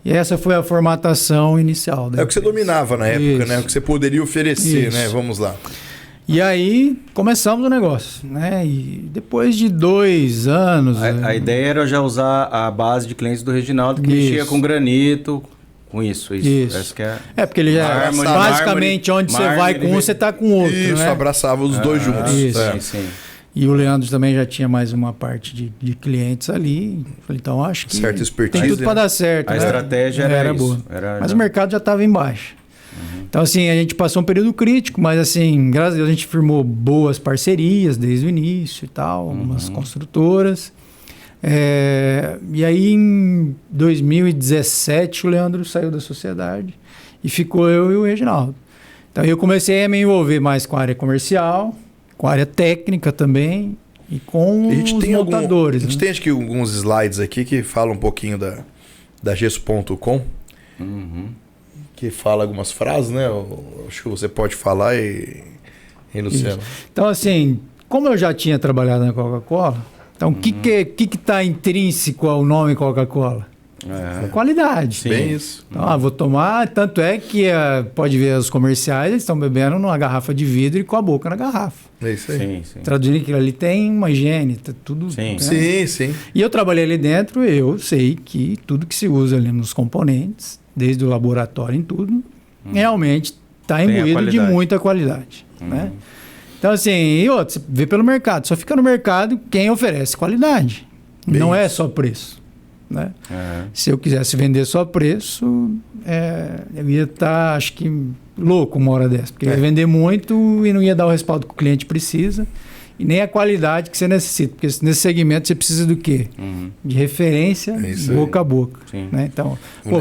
E essa foi a formatação inicial. É o que você dominava na época, né? O que você poderia oferecer, né? Vamos lá. E aí começamos o negócio, né? E depois de 2 anos... A ideia era já usar a base de clientes do Reginaldo, que mexia com granito, com isso. Essa que porque ele já... basicamente, onde você vai com um, você tá com outro, isso, né? abraçava os dois juntos. Sim. E o Leandro também já tinha mais uma parte de clientes ali. Falei, então acho que tem tudo para dar certo. A estratégia era boa. Mas o mercado já estava em baixa. Então, assim, a gente passou um período crítico, mas, assim, graças a Deus a gente firmou boas parcerias desde o início e tal, algumas construtoras. E aí, em 2017, o Leandro saiu da sociedade e ficou eu e o Reginaldo. Então, eu comecei a me envolver mais com a área comercial, com a área técnica também e com os montadores. A gente tem, acho que, alguns slides aqui que falam um pouquinho da Gesso.com. Que fala algumas frases, né? Acho que você pode falar e Luciano. Então, assim, como eu já tinha trabalhado na Coca-Cola, então o que está intrínseco ao nome Coca-Cola? Qualidade. Sim. Bem isso. Então, vou tomar, tanto é que pode ver os comerciais, eles estão bebendo numa garrafa de vidro e com a boca na garrafa. É isso aí. Sim. Traduzindo aquilo ali tem uma higiene, tudo. Sim. Né? Sim. E eu trabalhei ali dentro, eu sei que tudo que se usa ali nos componentes, desde o laboratório em tudo, realmente está imbuído de muita qualidade. Né? Então, assim, e outro, você vê pelo mercado, só fica no mercado quem oferece qualidade. Não é só preço. Né? Se eu quisesse vender só preço, eu ia estar, acho que, louco uma hora dessa. Porque eu ia vender muito e não ia dar o respaldo que o cliente precisa e nem a qualidade que você necessita. Porque nesse segmento você precisa do quê? De referência, boca a boca. Né? Então,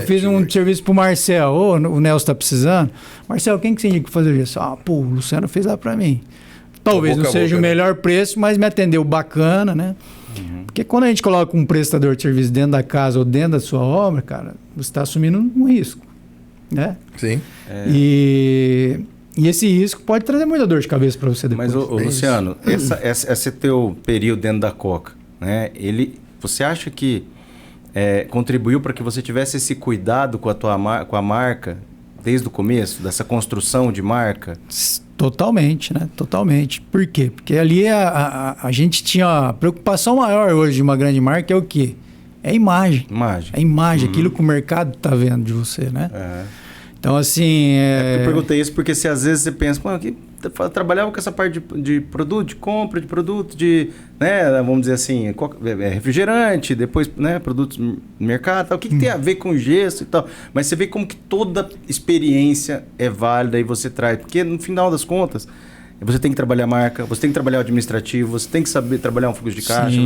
fiz um serviço para o Marcel. O Nelson está precisando. Marcel, quem que você indica fazer isso? O Luciano fez lá para mim. Talvez não seja o melhor preço, mas me atendeu bacana, né? Porque quando a gente coloca um prestador de serviço dentro da casa ou dentro da sua obra, cara, você está assumindo um risco, né? Sim. E esse risco pode trazer muita dor de cabeça para você depois. Mas, Luciano, esse teu período dentro da Coca, né? Você acha que contribuiu para que você tivesse esse cuidado com a marca desde o começo, dessa construção de marca? Totalmente, né? Totalmente. Por quê? Porque ali a gente tinha a preocupação maior hoje de uma grande marca é o quê? É a imagem. É a imagem, aquilo que o mercado está vendo de você, né? Então, assim... Eu perguntei isso porque se às vezes você pensa, pô, que trabalhava com essa parte de produto, de compra de produto, de, né, vamos dizer assim, refrigerante, depois, né, produtos no mercado, tal. O que tem a ver com gesso e tal? Mas você vê como que toda experiência é válida e você traz, porque no final das contas, você tem que trabalhar a marca, você tem que trabalhar o administrativo, você tem que saber trabalhar um fluxo de caixa,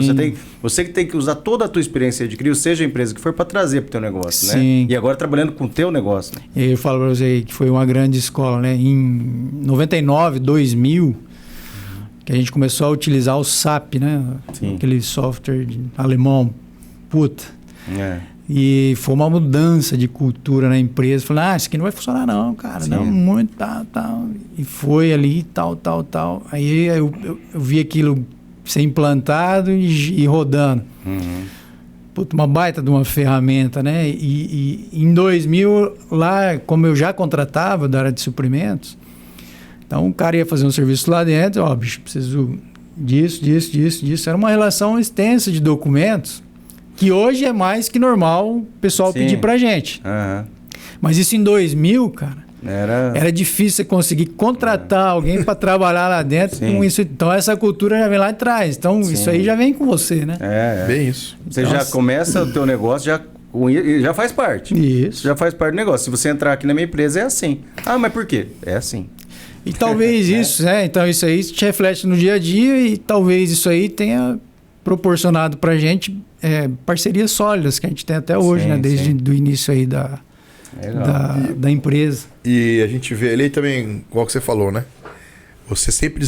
você tem que usar toda a tua experiência de crio, seja a empresa que for, para trazer para o teu negócio, Sim. né? E agora trabalhando com o teu negócio. Né? E eu falo para você que foi uma grande escola, né? Em 99, 2000, que a gente começou a utilizar o SAP, né? Sim. Aquele software alemão, puta. É. E foi uma mudança de cultura na empresa. Falei, isso aqui não vai funcionar não, cara. Sim. Não, muito, tal. E foi ali, tal. Aí eu vi aquilo ser implantado e rodando. Puta, uma baita de uma ferramenta, né? E em 2000, lá, como eu já contratava da área de suprimentos, então o cara ia fazer um serviço lá dentro, bicho, preciso disso. Era uma relação extensa de documentos, que hoje é mais que normal o pessoal pedir pra gente. Mas isso em 2000, cara, era difícil você conseguir contratar alguém para trabalhar lá dentro com isso. Então essa cultura já vem lá atrás. Então isso aí já vem com você, né? Bem isso. Você já começa o teu negócio, já faz parte. Isso. Já faz parte do negócio. Se você entrar aqui na minha empresa, é assim. Mas por quê? É assim. E talvez isso, né? Então isso aí te reflete no dia a dia e talvez isso aí tenha proporcionado pra gente parcerias sólidas que a gente tem até hoje, né? Desde o início aí da empresa. E a gente vê ali também, igual que você falou, né? Você sempre,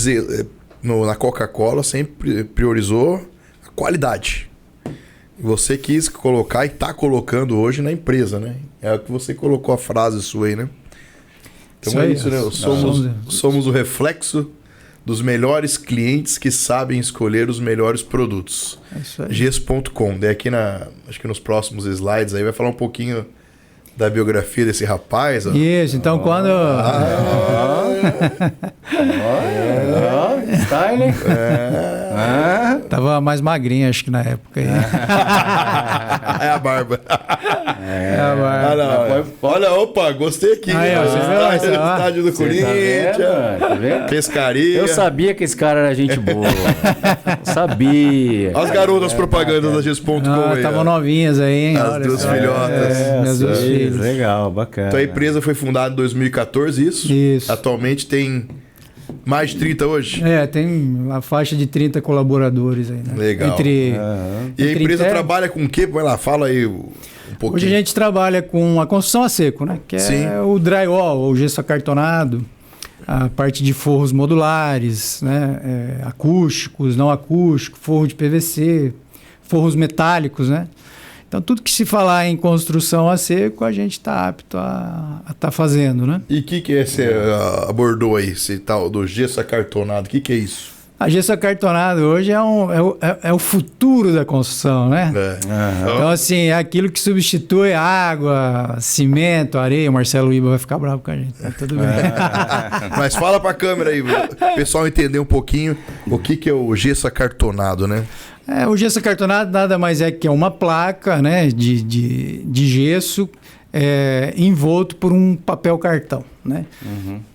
na Coca-Cola, sempre priorizou a qualidade. Você quis colocar e está colocando hoje na empresa, né? É o que você colocou a frase sua aí, né? Então é isso, né? Somos o reflexo dos melhores clientes que sabem escolher os melhores produtos. É isso aí. Gesso.com. Daí aqui acho que nos próximos slides aí vai falar um pouquinho da biografia desse rapaz. Ó. Isso, então quando... Style. Tava mais magrinho, acho que na época. É a barba. A barba. Olha, opa, gostei aqui. Estádio do Corinthians. Tá vendo? Pescaria. Eu sabia que esse cara era gente boa. Sabia. As garotas propagandas da Gesso.com aí. Estavam novinhas aí, hein? As duas filhotas. Minhas duas filhas. Legal, bacana. Então a empresa foi fundada em 2014, isso? Isso. Atualmente tem mais de 30 hoje? Tem a faixa de 30 colaboradores aí, né? Legal. E a empresa trabalha com o quê? Vai lá, fala aí um pouquinho. Hoje a gente trabalha com a construção a seco, né? Que é o drywall, o gesso acartonado, a parte de forros modulares, né? Acústicos, não acústicos, forro de PVC, forros metálicos, né? Então, tudo que se falar em construção a seco, a gente está apto a estar fazendo, né? E o que você abordou aí, esse tal do gesso acartonado? O que é isso? A gesso acartonado hoje é o futuro da construção, né? Então, assim, é aquilo que substitui água, cimento, areia. O Marcelo Iba vai ficar bravo com a gente, tá tudo bem. Mas fala para a câmera aí, o pessoal entender um pouquinho o que é o gesso acartonado, né? O gesso acartonado nada mais é que uma placa, né, de gesso envolto por um papel cartão, né?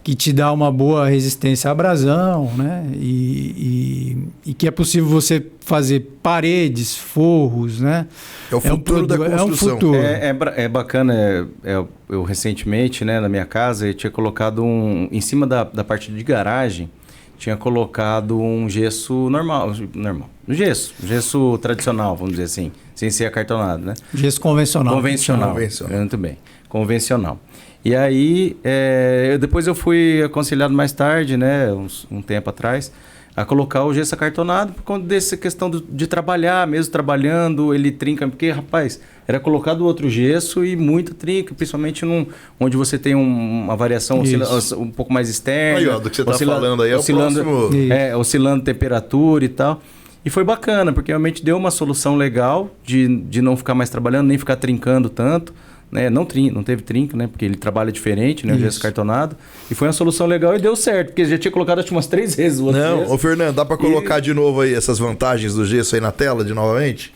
Que te dá uma boa resistência à abrasão, né? E que é possível você fazer paredes, forros, né? É o futuro da construção. É um futuro. É bacana. Eu recentemente, né, na minha casa, eu tinha colocado em cima da parte de garagem, tinha colocado um gesso normal. Gesso tradicional, vamos dizer assim, sem ser acartonado, né? Gesso convencional. Convencional. Muito bem, convencional. E aí, depois eu fui aconselhado mais tarde, né, um tempo atrás, a colocar o gesso acartonado por conta dessa questão de trabalhar, mesmo trabalhando, ele trinca, porque, rapaz, era colocado outro gesso e muito trinca, principalmente onde você tem uma variação um pouco mais externa. Aí, ó, do que você está falando aí, é o próximo... oscilando temperatura e tal. E foi bacana, porque realmente deu uma solução legal de não ficar mais trabalhando, nem ficar trincando tanto. Né? Não teve trinca, né? Porque ele trabalha diferente, né? O gesso cartonado. E foi uma solução legal e deu certo, porque já tinha colocado acho umas 3 vezes o outro gesso. Ô Fernando, dá para colocar de novo aí essas vantagens do gesso aí na tela, de novamente?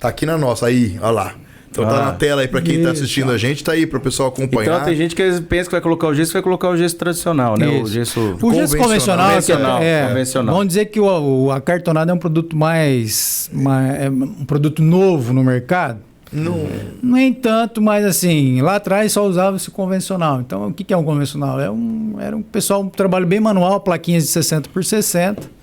Tá aqui na nossa, aí, ó lá. Então tá na tela aí pra quem tá assistindo a gente, tá aí pro pessoal acompanhar. Então tem gente que pensa que vai colocar o gesso tradicional, né? O gesso convencional. Convencional. Vamos dizer que o acartonado é um produto um produto novo no mercado. Não. Nem tanto, mas assim, lá atrás só usava-se convencional. Então, o que é um convencional? Era um trabalho bem manual, plaquinhas de 60 por 60,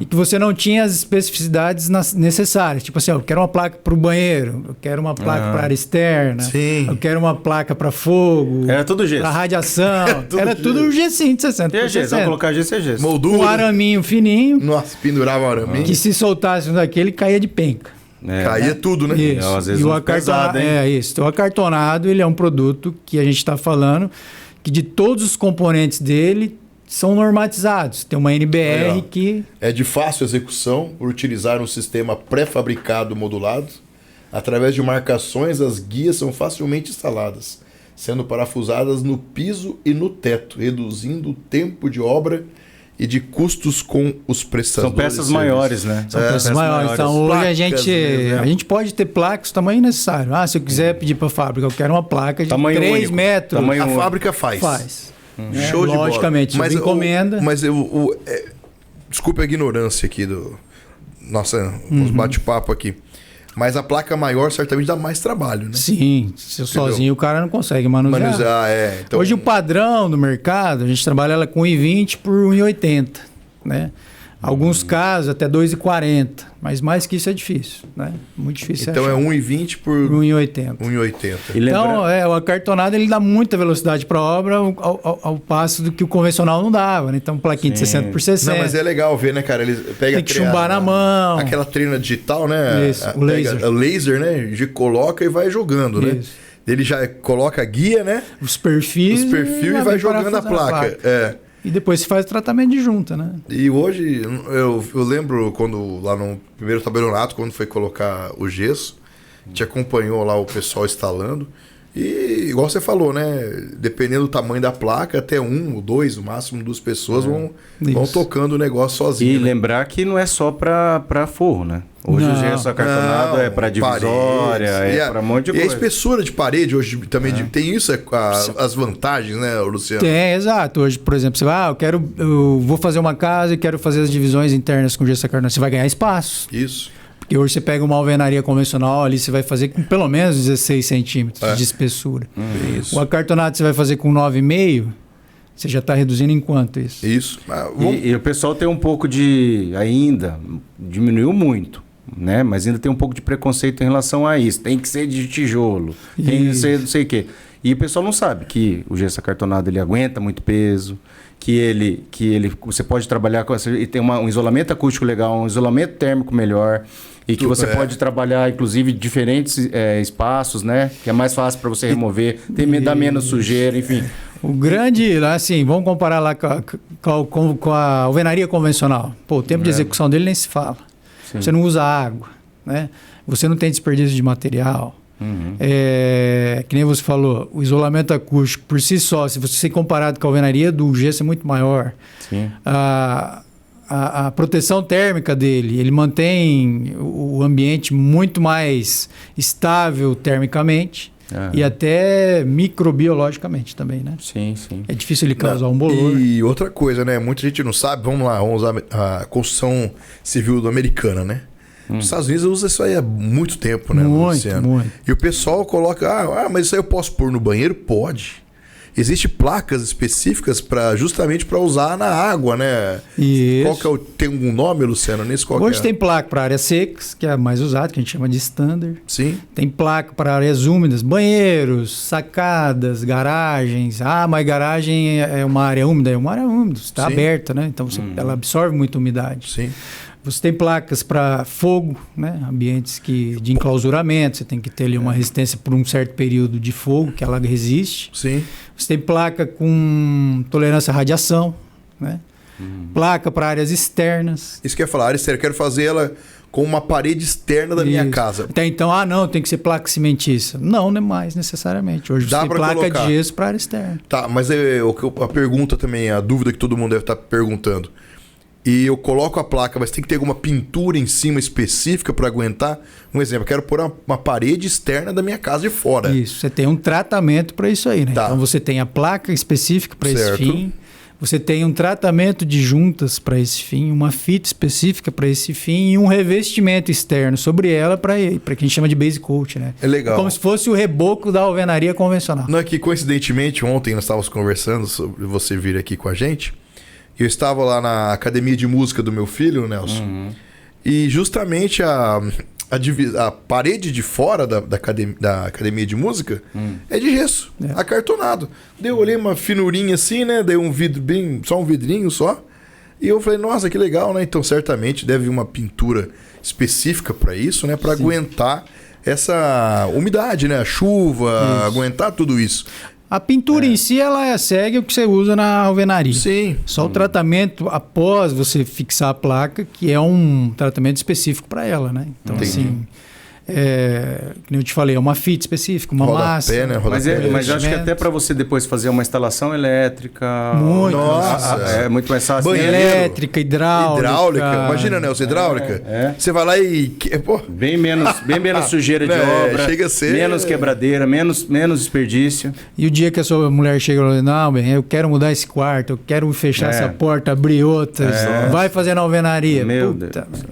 e que você não tinha as especificidades necessárias. Tipo assim, eu quero uma placa para o banheiro, eu quero uma placa para área externa, eu quero uma placa para fogo, era tudo gesso. Para radiação. Era tudo gessinho de 60 por 60. Vamos colocar gesso, é gesso. Moldura. Um araminho fininho. Nossa, pendurava o araminho. Que se soltasse um daquele, caía de penca. Caía tudo, né? Isso. Às vezes e o acartonado, isso. O acartonado, ele é um produto que a gente está falando que de todos os componentes dele são normatizados. Tem uma NBR que... É de fácil execução por utilizar um sistema pré-fabricado modulado. Através de marcações, as guias são facilmente instaladas, sendo parafusadas no piso e no teto, reduzindo o tempo de obra e de custos com os prestadores. São peças maiores, né? São peças maiores. Então, hoje a gente pode ter placas do tamanho necessário. Se eu quiser pedir para a fábrica, eu quero uma placa de tamanho 3 único. metros. A fábrica faz. Show de bola. Logicamente, mas encomenda. Desculpe a ignorância aqui nos bate-papo aqui. Mas a placa maior certamente dá mais trabalho, né? Sim, sozinho o cara não consegue manusear. Então... Hoje o padrão do mercado, a gente trabalha ela com 1,20 por 1,80, né? Alguns casos até 2,40, mas mais que isso é difícil, né? Muito difícil. Então é 1,20 por 1,80. 1,80. Então, o acartonado ele dá muita velocidade para a obra ao passo do que o convencional não dava, né? Então, plaquinha de 60 por 60. Não, mas é legal ver, né, cara? Ele pega tem que chumbar na mão. Aquela trina digital, né? Isso, o laser. O laser, né? Coloca e vai jogando, né? Ele já coloca a guia, né? Os perfis e vai jogando a placa. E depois se faz o tratamento de junta, né? E hoje, eu lembro quando lá no primeiro tabelionato, quando foi colocar o gesso, te acompanhou lá o pessoal instalando. E igual você falou, né? Dependendo do tamanho da placa, até 1 ou 2, no máximo 2 pessoas vão tocando o negócio sozinho. E lembrar que não é só para forro, né? Hoje o gesso acartonado é para divisória, para um monte de coisa. E a espessura de parede hoje também tem isso, as vantagens, né, Luciano? Tem, exato. Hoje, por exemplo, você vai, eu vou fazer uma casa e quero fazer as divisões internas com gesso acartonado. Você vai ganhar espaço. Isso. Porque hoje você pega uma alvenaria convencional ali, você vai fazer com pelo menos 16 centímetros de espessura. Isso. O acartonado você vai fazer com 9,5, você já está reduzindo em quanto isso? Isso. E o pessoal tem um pouco ainda, diminuiu muito, né? Mas ainda tem um pouco de preconceito em relação a isso. Tem que ser de tijolo, tem que ser não sei o quê. E o pessoal não sabe que o gesso acartonado ele aguenta muito peso, que ele você pode trabalhar com e tem um isolamento acústico legal, um isolamento térmico melhor, e que você pode trabalhar inclusive diferentes espaços, né? Que é mais fácil para você remover, dá menos sujeira, enfim. O grande, assim, vamos comparar lá com a alvenaria convencional. Pô, o tempo de execução dele nem se fala. Sim. Você não usa água, né? Você não tem desperdício de material. Que nem você falou, o isolamento acústico por si só, se você ser comparado com a alvenaria do gesso é muito maior. Sim. A proteção térmica dele, ele mantém o ambiente muito mais estável termicamente e até microbiologicamente também, né? Sim, sim. É difícil ele causar um bolor. E outra coisa, né? Muita gente não sabe, vamos usar a construção civil americana, né? Nos Estados Unidos usa isso aí há muito tempo, né, Luciano? Muito. E o pessoal coloca, mas isso aí eu posso pôr no banheiro? Pode. Existem placas específicas justamente para usar na água, né? Isso. Tem algum nome, Luciano? Hoje tem placa para áreas secas, que é a mais usada, que a gente chama de standard. Sim. Tem placa para áreas úmidas, banheiros, sacadas, garagens. Mas garagem é uma área úmida? É uma área úmida, está aberta, né? Então ela absorve muita umidade. Sim. Você tem placas para fogo, né? Ambientes de enclausuramento, você tem que ter ali uma resistência por um certo período de fogo, que ela resiste. Sim. Você tem placa com tolerância à radiação, né? Placa para áreas externas. Isso que eu ia falar, área externa, eu quero fazer ela com uma parede externa da minha casa. Até então, não, tem que ser placa cimentícia. Não é mais necessariamente. Hoje você tem placa de gesso para área externa. Tá, mas a pergunta também, a dúvida que todo mundo deve estar perguntando. e eu coloco a placa, mas tem que ter alguma pintura em cima específica para aguentar. Um exemplo, eu quero pôr uma parede externa da minha casa de fora. Isso, você tem um tratamento para isso aí, né? Tá. Então você tem a placa específica para esse Certo. fim, você tem um tratamento de juntas para esse fim, uma fita específica para esse fim e um revestimento externo sobre ela para que a gente chama de base coat, né? É legal. Como se fosse o reboco da alvenaria convencional. Não é que, coincidentemente, ontem nós estávamos conversando sobre você vir aqui com a gente. Eu estava lá na academia de música do meu filho, Nelson. E justamente a parede de fora da academia de música é de gesso, acartonado. Daí eu olhei uma finurinha assim, né? Daí um vidro só um vidrinho só. E eu falei, nossa, que legal, né? Então certamente deve uma pintura específica para isso, né? Para aguentar essa umidade, né? A chuva, aguentar tudo isso. A pintura em si, ela segue o que você usa na alvenaria. Sim. Só o tratamento após você fixar a placa, que é um tratamento específico para ela, né? Então, Entendi. assim, como eu te falei, é uma fita específica, uma Rodapé, massa. né? Rodapé. Mas eu acho que até para você depois fazer uma instalação elétrica... Muito. Nossa. É muito mais fácil. Banheiro. Elétrica, hidráulica. Imagina, Nelson, hidráulica. É. Você vai lá e... Pô, Bem menos sujeira de É, obra, chega a ser- menos quebradeira, menos desperdício. E o dia que a sua mulher chega e fala, não, bem, eu quero mudar esse quarto, eu quero fechar essa porta, abrir outras, vai fazer na alvenaria. Meu Puta, Deus.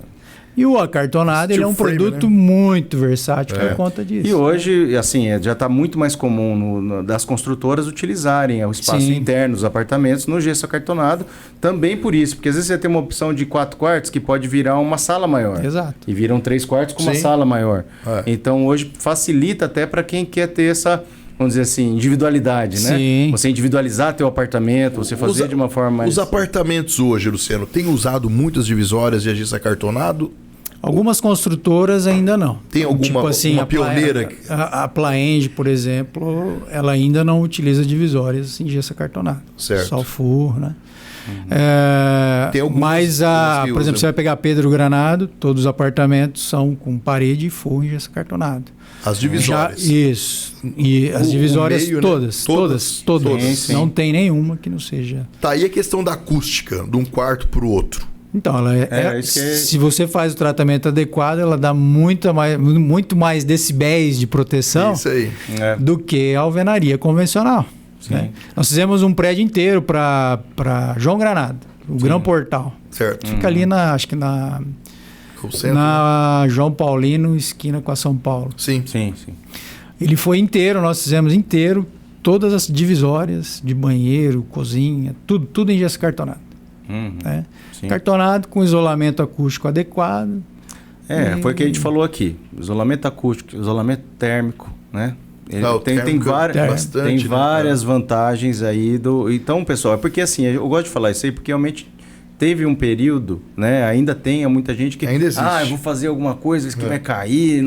E o acartonado, ele é um Steel frame, produto né? muito versátil por conta disso. E hoje, assim, já está muito mais comum das construtoras utilizarem o espaço Sim. interno dos apartamentos no gesso acartonado, também por isso, porque às vezes você tem uma opção de 4 quartos que pode virar uma sala maior. Exato. E viram 3 quartos com uma Sim. sala maior. É. Então hoje facilita até para quem quer ter essa, vamos dizer assim, individualidade, né? Sim. Você individualizar teu apartamento, você fazer de uma forma mais... Os apartamentos hoje, Luciano, têm usado muitas divisórias de gesso acartonado? Algumas construtoras ainda não. Tem alguma uma pioneira? A Plaenge, por exemplo, ela ainda não utiliza divisórias em gesso acartonado. Certo. Só forro, né? Tem algumas Mas, que por exemplo, usam. você vai pegar Pedro Granado, todos os apartamentos são com parede e forro em gesso acartonado. As divisórias. Isso. E as O divisórias meio, né? todas. Sim, sim. Não tem nenhuma que não seja... Tá aí a questão da acústica, de um quarto para o outro. Então, ela isso que é- se você faz o tratamento adequado, ela dá muito mais decibéis de proteção Isso aí. É. do que a alvenaria convencional. Sim. Né? Nós fizemos um prédio inteiro para João Granado, o Grão Portal. Certo. Fica ali acho que na O centro, né? na João Paulino, esquina com a São Paulo. Sim. Sim, sim. Ele foi inteiro, nós fizemos inteiro, todas as divisórias de banheiro, cozinha, tudo em gesso cartonado. Né? Sim. Cartonado com isolamento acústico adequado. Foi o que a gente falou aqui. Isolamento acústico, isolamento térmico, né? Ele Ah, o tem térmico é várias, bastante, tem né? várias vantagens aí do. Então, pessoal, é porque assim, eu gosto de falar isso aí porque realmente teve um período, né? Ainda tem muita gente que. Ainda existe. Eu vou fazer alguma coisa, isso que vai cair.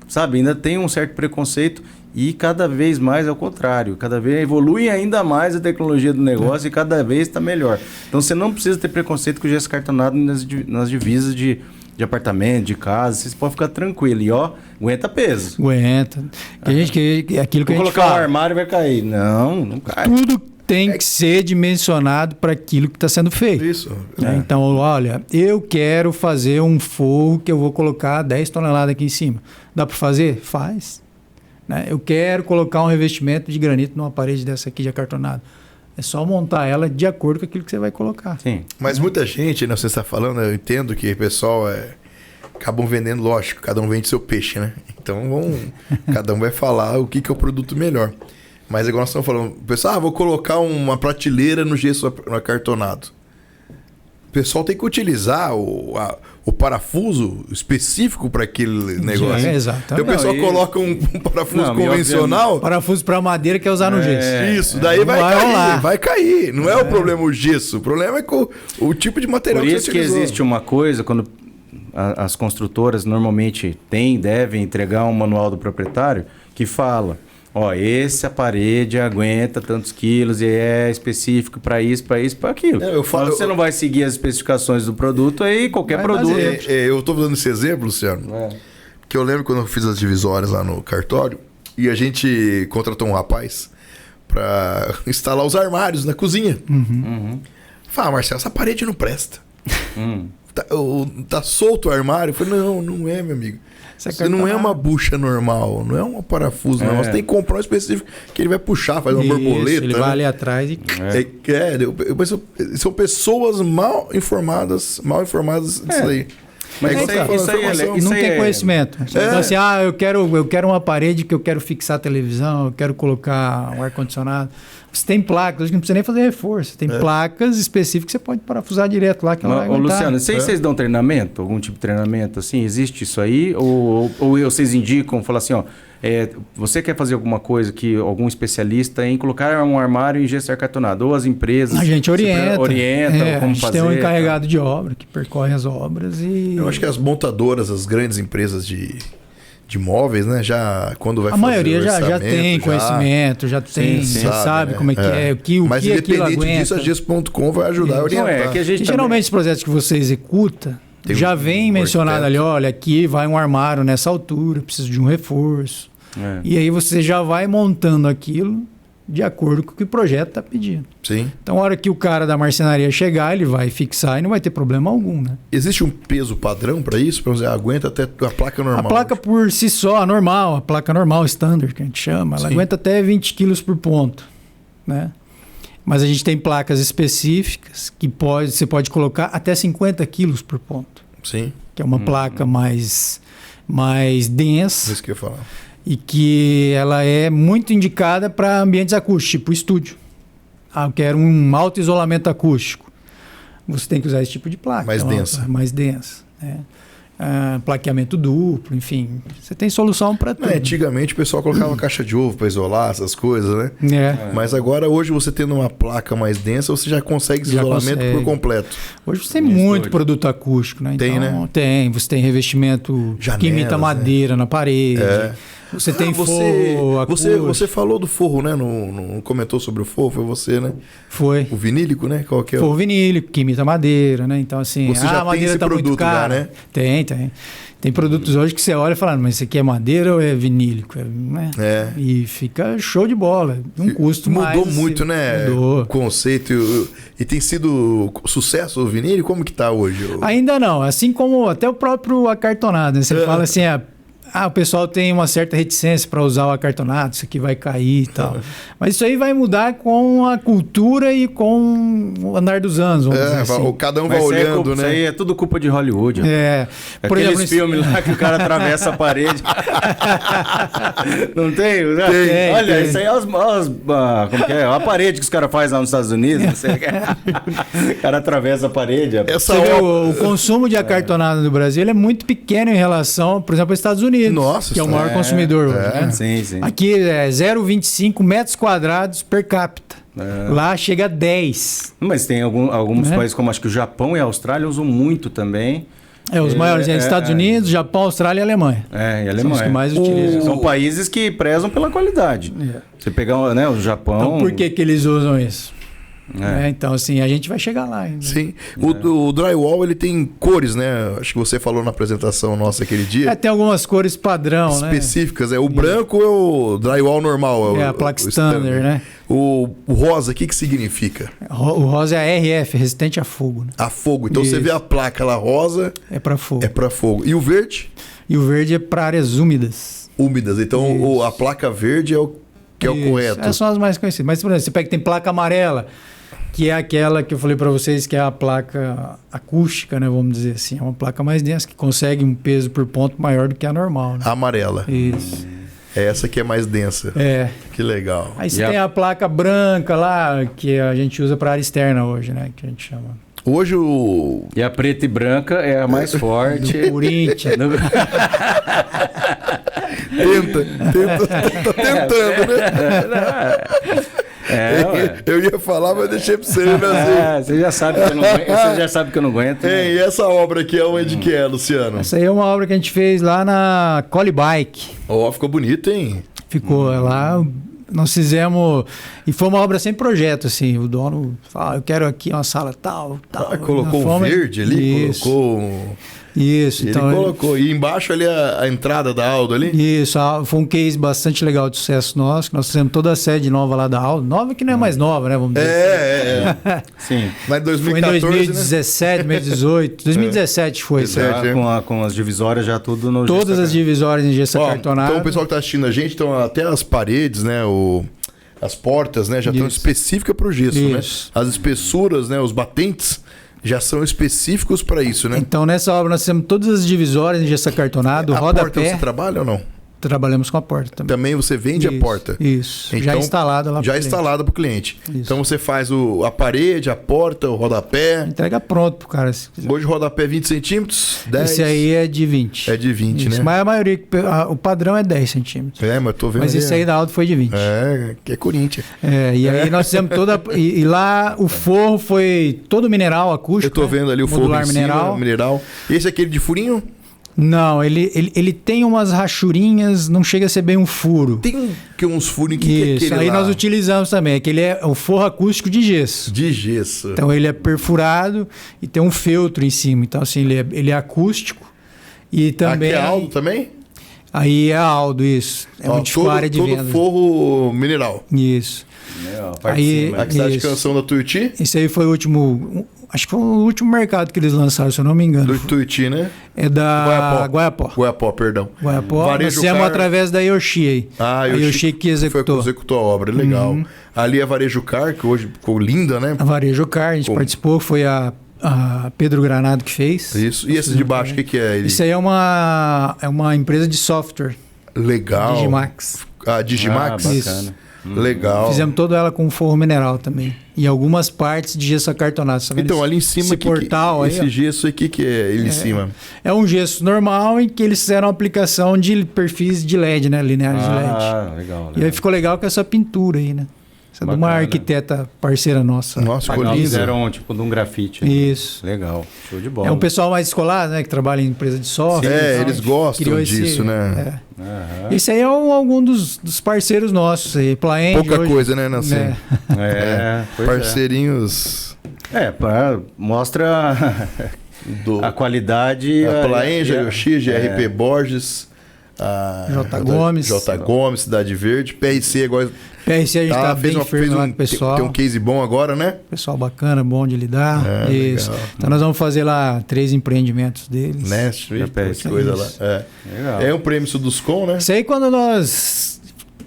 Sabe, ainda tem um certo preconceito. E cada vez mais é o contrário. Cada vez evolui ainda mais a tecnologia do negócio e cada vez está melhor. Então você não precisa ter preconceito com o gesso cartonado nas divisas de apartamento, de casa. Você pode ficar tranquilo. E aguenta peso. Aguenta. Aquilo que a Vou gente colocar um fala. armário e vai cair. Não cai. Tudo tem que ser dimensionado para aquilo que está sendo feito. Isso. Né? Então, olha, eu quero fazer um forro que eu vou colocar 10 toneladas aqui em cima. Dá para fazer? Faz. Né? Eu quero colocar um revestimento de granito numa parede dessa aqui de acartonado. É só montar ela de acordo com aquilo que você vai colocar. Sim. Mas muita gente, né, você está falando, eu entendo que o pessoal acabam vendendo, lógico, cada um vende seu peixe, né? Então cada um vai falar o que é o produto melhor. Mas agora nós estamos falando, o pessoal, vou colocar uma prateleira no gesso no acartonado. O pessoal tem que utilizar o parafuso específico para aquele negócio. exatamente. Então o pessoal coloca um parafuso convencional. Parafuso para madeira que é usar no gesso. Isso, daí vai Vai cair, rolar. vai cair. Não é o problema o gesso, o problema é com o tipo de material Por que isso você que utilizou. existe uma coisa, quando as construtoras normalmente devem entregar um manual do proprietário que fala, essa parede aguenta tantos quilos e é específico para isso, para aquilo. Você não vai seguir as especificações do produto, aí qualquer produto... Eu estou dando esse exemplo, Luciano, que eu lembro quando eu fiz as divisórias lá no cartório e a gente contratou um rapaz para instalar os armários na cozinha. Fala, Marcelo, essa parede não presta. Tá solto o armário? Eu falei, não é, meu amigo. Você não é uma bucha normal, não é um parafuso, não. Você tem que comprar um específico que ele vai puxar, fazer uma borboleta. Ele vai ali atrás e... São pessoas mal informadas disso aí. Mas não tem conhecimento. Então, assim, eu quero uma parede que eu quero fixar a televisão, eu quero colocar um ar-condicionado. Você tem placas, hoje não precisa nem fazer reforço. Tem placas específicas que você pode parafusar direto lá. Que ela vai Luciano, vocês dão treinamento? Algum tipo de treinamento assim? Existe isso aí? Ou vocês indicam, falam assim, você quer fazer alguma coisa que algum especialista em colocar um armário em gesso acartonado? Ou as empresas... A gente orienta como fazer. A gente tem um encarregado de obra que percorre as obras e... Eu acho que as montadoras, as grandes empresas de móveis, né? Já quando vai fazer a maioria já tem conhecimento, já tem, sabe né? Como é que é, o que mas independente disso, a Gesso.com vai ajudar a orientar. Geralmente os projetos que você executa já vem mencionado ali, olha, aqui vai um armário nessa altura, precisa de um reforço. E aí você já vai montando aquilo de acordo com o que o projeto está pedindo. Sim. Então, a hora que o cara da marcenaria chegar, ele vai fixar e não vai ter problema algum, né? Existe um peso padrão para isso? Para você aguenta até a placa normal? A placa por si só, a placa normal, standard, que a gente chama, ela aguenta até 20 quilos por ponto, né? Mas a gente tem placas específicas que você pode colocar até 50 quilos por ponto. Sim. Que é uma placa mais densa. Isso que eu ia falar. E que ela é muito indicada para ambientes acústicos, tipo estúdio. Eu quero um alto isolamento acústico. Você tem que usar esse tipo de placa. Mais densa. Mais densa. Plaqueamento duplo, enfim. Você tem solução para tudo. Antigamente o pessoal colocava caixa de ovo para isolar essas coisas, né? Mas agora, hoje, você tendo uma placa mais densa, você já consegue esse isolamento por completo. Hoje você tem muito produto acústico, né? Tem, então, né? Tem. Você tem revestimento que imita madeira na parede. Você tem forro acústico. Você falou do forro, né? Não comentou sobre o forro, foi você, né? Foi. O vinílico, né? Qual que é? Forro vinílico, que imita madeira, né? Então, assim, você já a madeira está muito cara. Né? Tem. Tem produtos hoje que você olha e fala, mas isso aqui é madeira ou é vinílico? Né? E fica show de bola. Um custo mais... Mudou muito, né? Mudou. O conceito. E tem sido sucesso o vinílico? Como que tá hoje? Ainda não. Assim como até o próprio acartonado. Né? Você fala assim, o pessoal tem uma certa reticência para usar o acartonado, isso aqui vai cair e tal. Mas isso aí vai mudar com a cultura e com o andar dos anos, vamos dizer assim. Cada um vai olhando, né? Isso aí é tudo culpa de Hollywood. Por Aqueles exemplo, filmes lá que o cara atravessa a parede. Não tem? Tem. Olha, isso aí é como que é? A parede que os caras fazem lá nos Estados Unidos. Não sei. O cara atravessa a parede. O consumo de acartonado no Brasil ele é muito pequeno em relação, por exemplo, aos Estados Unidos. Nossa, que é o maior consumidor hoje, né? Sim. Aqui é 0,25 metros quadrados per capita. Lá chega a 10. Mas tem alguns países, como acho que o Japão e a Austrália, usam muito também. Os maiores Estados Unidos, Japão, Austrália e Alemanha. E Alemanha. São os que mais utilizam. São países que prezam pela qualidade. Você pegar o Japão... Então, por que eles usam isso? Então, assim, a gente vai chegar lá ainda. Sim. O drywall, ele tem cores, né? Acho que você falou na apresentação nossa aquele dia. Tem algumas cores padrão, específicas. O branco é o drywall normal. A placa standard, né? O rosa, o que significa? O rosa é a RF, resistente a fogo. Né? A fogo. Então, você vê a placa lá rosa... É para fogo. É para fogo. E o verde? E o verde é para áreas úmidas. Úmidas. Então, a placa verde é o que é o correto. Essas são as mais conhecidas. Mas, por exemplo, você pega que tem placa amarela, que é aquela que eu falei para vocês que é a placa acústica, né? Vamos dizer assim. É uma placa mais densa, que consegue um peso por ponto maior do que a normal. Né? A amarela. Isso. É essa que é mais densa. Que legal. Aí você tem a placa branca lá, que a gente usa para área externa hoje, né? Que a gente chama. Hoje E a preta e branca é a mais forte. Do Corinthians. Tá tentando, né? Eu ia falar, mas deixei pra você, né? Você já sabe que eu não aguento. Você já sabe que eu não aguento. E essa obra aqui é onde que é, Luciano? Essa aí é uma obra que a gente fez lá na Collie Bike. Ficou bonito, hein? Ficou lá. Nós fizemos... E foi uma obra sem projeto, assim. O dono falou, eu quero aqui uma sala tal. Colocou um verde ali? Isso. Colocou... Isso, Ele então... colocou. E embaixo ali a entrada da Aldo ali? Isso, foi um case bastante legal de sucesso nosso, que nós fizemos toda a sede nova lá da Aldo. Nova que não é mais nova, né? Vamos dizer assim. Sim. Mas em Foi em 2014, 2017, 2018. 2017 foi. Exato. Já com as divisórias já tudo no Todas as divisórias em gesso Ó, acartonado. então o pessoal que tá assistindo a gente, então até as paredes, né? As portas, né? Já estão Isso. específicas para o gesso, Isso. né? As espessuras, né? Os batentes já são específicos para isso, né? Então, nessa obra, nós temos todas as divisórias em gesso acartonado, A porta rodapé. você trabalha ou não? Trabalhamos com a porta também. Também você vende a Isso, porta? Isso. Já Então, instalada lá pro Já cliente. instalada para o cliente. Isso. Então você faz a parede, a porta, o rodapé. Entrega pronto pro cara. Se quiser. Hoje o rodapé é 20 centímetros, 10. Esse aí é de 20. É de 20, Isso, né? mas a maioria, o padrão é 10 centímetros. É, mas eu tô vendo. Mas ali, esse aí da Aldo foi de 20. É, que é Corinthians. E aí nós fizemos toda. E lá o forro foi todo mineral Eu acústico. tô vendo ali o forro modular em cima, mineral. mineral. Esse é aquele de furinho? Não, ele tem umas rachurinhas, não chega a ser bem um furo. Tem uns furinhos que é Isso, aquele aí lá? nós utilizamos também. Aquele é o forro acústico de gesso. De gesso. Então ele é perfurado e tem um feltro em cima. Então, assim, ele é acústico. E também. Aqui é Aldo também? Aí é Aldo, isso. É Ó, multiple área de todo venda. forro mineral. Isso. Aí, Aí- Aqui está de Isso. canção da Tuiuti? Esse aí foi o último. Acho que foi o último mercado que eles lançaram, se eu não me engano. Do Tuiuti, né? É da Guaiapó. Guaiapó, perdão. Guaiapó. Varejo Nós fizemos Car- através da Yoshi aí. Ah, a Yoshi que executou. executou a obra, legal. Ali é Varejo Car, que hoje ficou linda, né? A Varejo Car, a gente Como? participou, foi a Pedro Granado que fez. Isso. E esse de baixo, o que é ele? Isso aí é uma empresa de software, Legal. Digimax. Ah, Digimax? Isso. bacana. Legal. Fizemos toda ela com forro mineral também. E algumas partes de gesso acartonado. Tá vendo Então, esse- ali em cima, esse portal aí, esse ó, gesso aqui que é ele em cima? é um gesso normal em que eles fizeram a aplicação de perfis de LED, né? Lineares de LED. Ah, legal. E aí ficou legal com essa pintura aí, né? Essa é de uma Bacana. arquiteta parceira nossa. Nossa, ficou Eles lindo. fizeram tipo de um grafite. Isso. Legal. Show de bola. É um pessoal mais escolar, né? Que trabalha em empresa de software. É, e tal. eles gostam Criou disso, né? Aham. Esse aí é algum dos parceiros nossos aí. Plaend Pouca hoje, coisa, né, Nancy? né? Pois Parceirinhos mostra do a qualidade. a Plaenja, Yoshi, GRP é. Borges, a J. Gomes. J. Gomes, Cidade Verde, PRC agora PRC a gente tá bem firme lá com o pessoal. tem um case bom agora, né? Pessoal bacana, bom de lidar. É, Isso. legal. Então nós vamos fazer lá 3 empreendimentos deles. Nest, Já PRC, que coisa isso. lá. É. Legal. É um prêmio Suduscom, né? Isso aí quando nós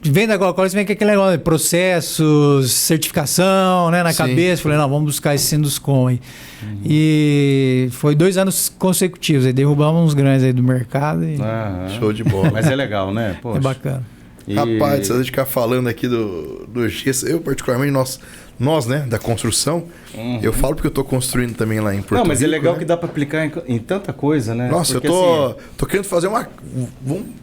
vem da Coca-Cola, você vem com aquele negócio de processos, certificação, né, na Sim. cabeça. Falei, não, vamos buscar esse Sinduscom aí. E foi 2 anos consecutivos. Aí derrubamos uns grandes aí do mercado e Aham. Show de bola. Mas é legal, né? é Poxa. bacana. E- Rapaz, se a gente ficar falando aqui do gesso, eu particularmente, nós, né, da construção, eu falo porque eu tô construindo também lá em Porto Não, mas é Rico, legal né? que dá pra aplicar em tanta coisa, né? Nossa, Porque, eu tô, assim, tô querendo fazer uma...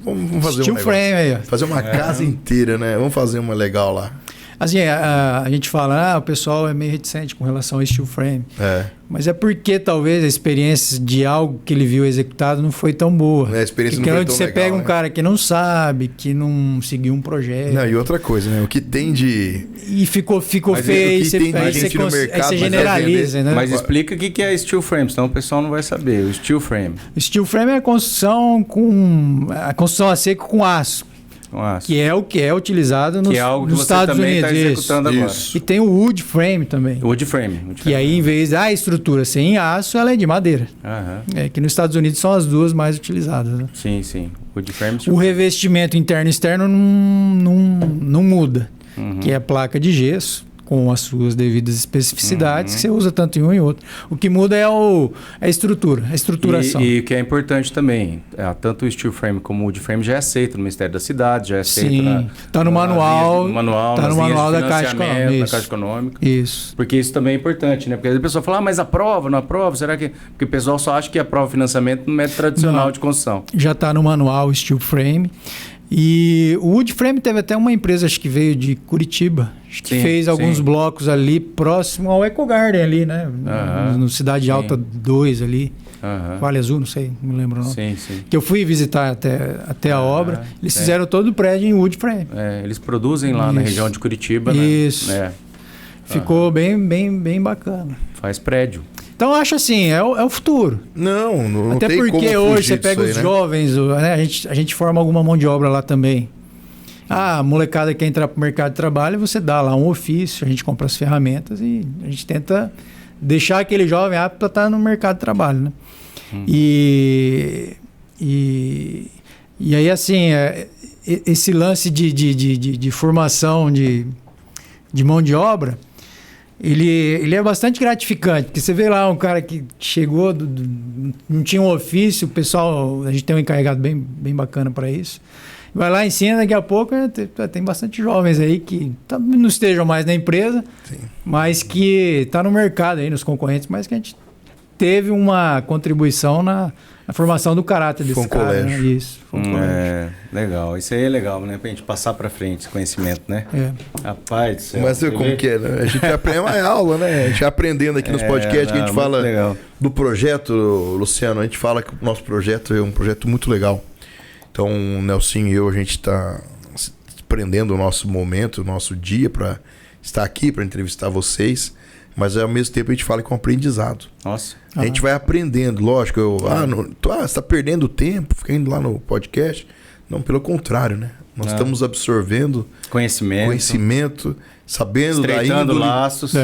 Vamos fazer Steel um negócio. frame aí, ó. Fazer uma casa inteira, né? Vamos fazer uma legal lá. Assim, a gente fala, o pessoal é meio reticente com relação ao steel frame. É. Mas é porque talvez a experiência de algo que ele viu executado não foi tão boa. A experiência Porque não foi quando tão você legal, pega um né? cara que não sabe, que não seguiu um projeto. Não, e outra coisa, né? O que tem de... E ficou Mas feio, o aí que você, tem de aí gente você, no aí mercado, você mas vai generaliza, vender. né? Mas explica o que é steel frame, senão o pessoal não vai saber. O steel frame. Steel frame é a construção a seco com aço, Com aço. que é o que é utilizado nos, Que é algo que nos você Estados também Unidos. está isso. executando agora. Isso. E tem o wood frame também. Wood frame. Que aí, em vez da estrutura ser em aço, ela é de madeira. Aham. É que nos Estados Unidos são as duas mais utilizadas. Né? Sim, sim. Wood frame. O revestimento interno e externo não muda, Uhum. que é a placa de gesso com as suas devidas especificidades, Uhum. que você usa tanto em um e outro. O que muda é a estrutura, a estruturação. E o que é importante também, tanto o steel frame como o wood frame já é aceito no Ministério da Cidade, já é aceito Sim, tá no nas manual, linhas de- manual, tá nas no linhas manual de da Caixa financiamento, Econômica, da isso. Caixa Econômica. Isso. Porque isso também é importante, né? Porque aí a pessoa fala, mas aprova, não aprova? Será que... Porque o pessoal só acha que aprova financiamento no método tradicional Não. de construção. Já está no manual o steel frame. E o wood frame teve até uma empresa, acho que veio de Curitiba, acho que Sim, fez alguns sim. blocos ali próximo ao Eco Garden ali, né? Aham, No Cidade sim. Alta 2 ali. Aham. Vale Azul, não sei, não lembro o nome. Sim, sim. Que eu fui visitar até a obra, eles é. fizeram todo o prédio em wood frame. É, eles produzem lá na Isso. região de Curitiba, né? Isso. É, Ficou bem bacana. faz prédio. Então eu acho assim, é o futuro. Não Até tem como porque fugir hoje você disso pega aí, os né? jovens, né? A gente forma alguma mão de obra lá também. A molecada quer entrar para o mercado de trabalho, você dá lá um ofício, a gente compra as ferramentas e a gente tenta deixar aquele jovem apto para estar no mercado de trabalho, né? E aí, assim, esse lance de formação de mão de obra, ele é bastante gratificante, porque você vê lá um cara que chegou, não tinha um ofício, o pessoal, a gente tem um encarregado bem bacana para isso, vai lá, ensina, daqui a pouco tem bastante jovens aí que não estejam mais na empresa, sim, mas que está no mercado aí, nos concorrentes, mas que a gente teve uma contribuição na formação do caráter desse cara. Colégio. Né? Isso, foi um colégio. Legal. Isso aí é legal, né? Pra gente passar pra frente esse conhecimento, né? Rapaz do céu. Mas como que é, né? A gente aprende uma aula, né? A gente vai aprendendo aqui nos podcasts que a gente fala do projeto, Luciano. A gente fala que o nosso projeto é um projeto muito legal. Então, o Nelson e eu, a gente está prendendo o nosso momento, o nosso dia para estar aqui, para entrevistar vocês. Mas ao mesmo tempo a gente fala com aprendizado. Nossa. A gente vai aprendendo, lógico. Você está perdendo tempo, fica indo lá no podcast. Não, pelo contrário, né? Nós estamos absorvendo conhecimento, sabendo da índole, laços,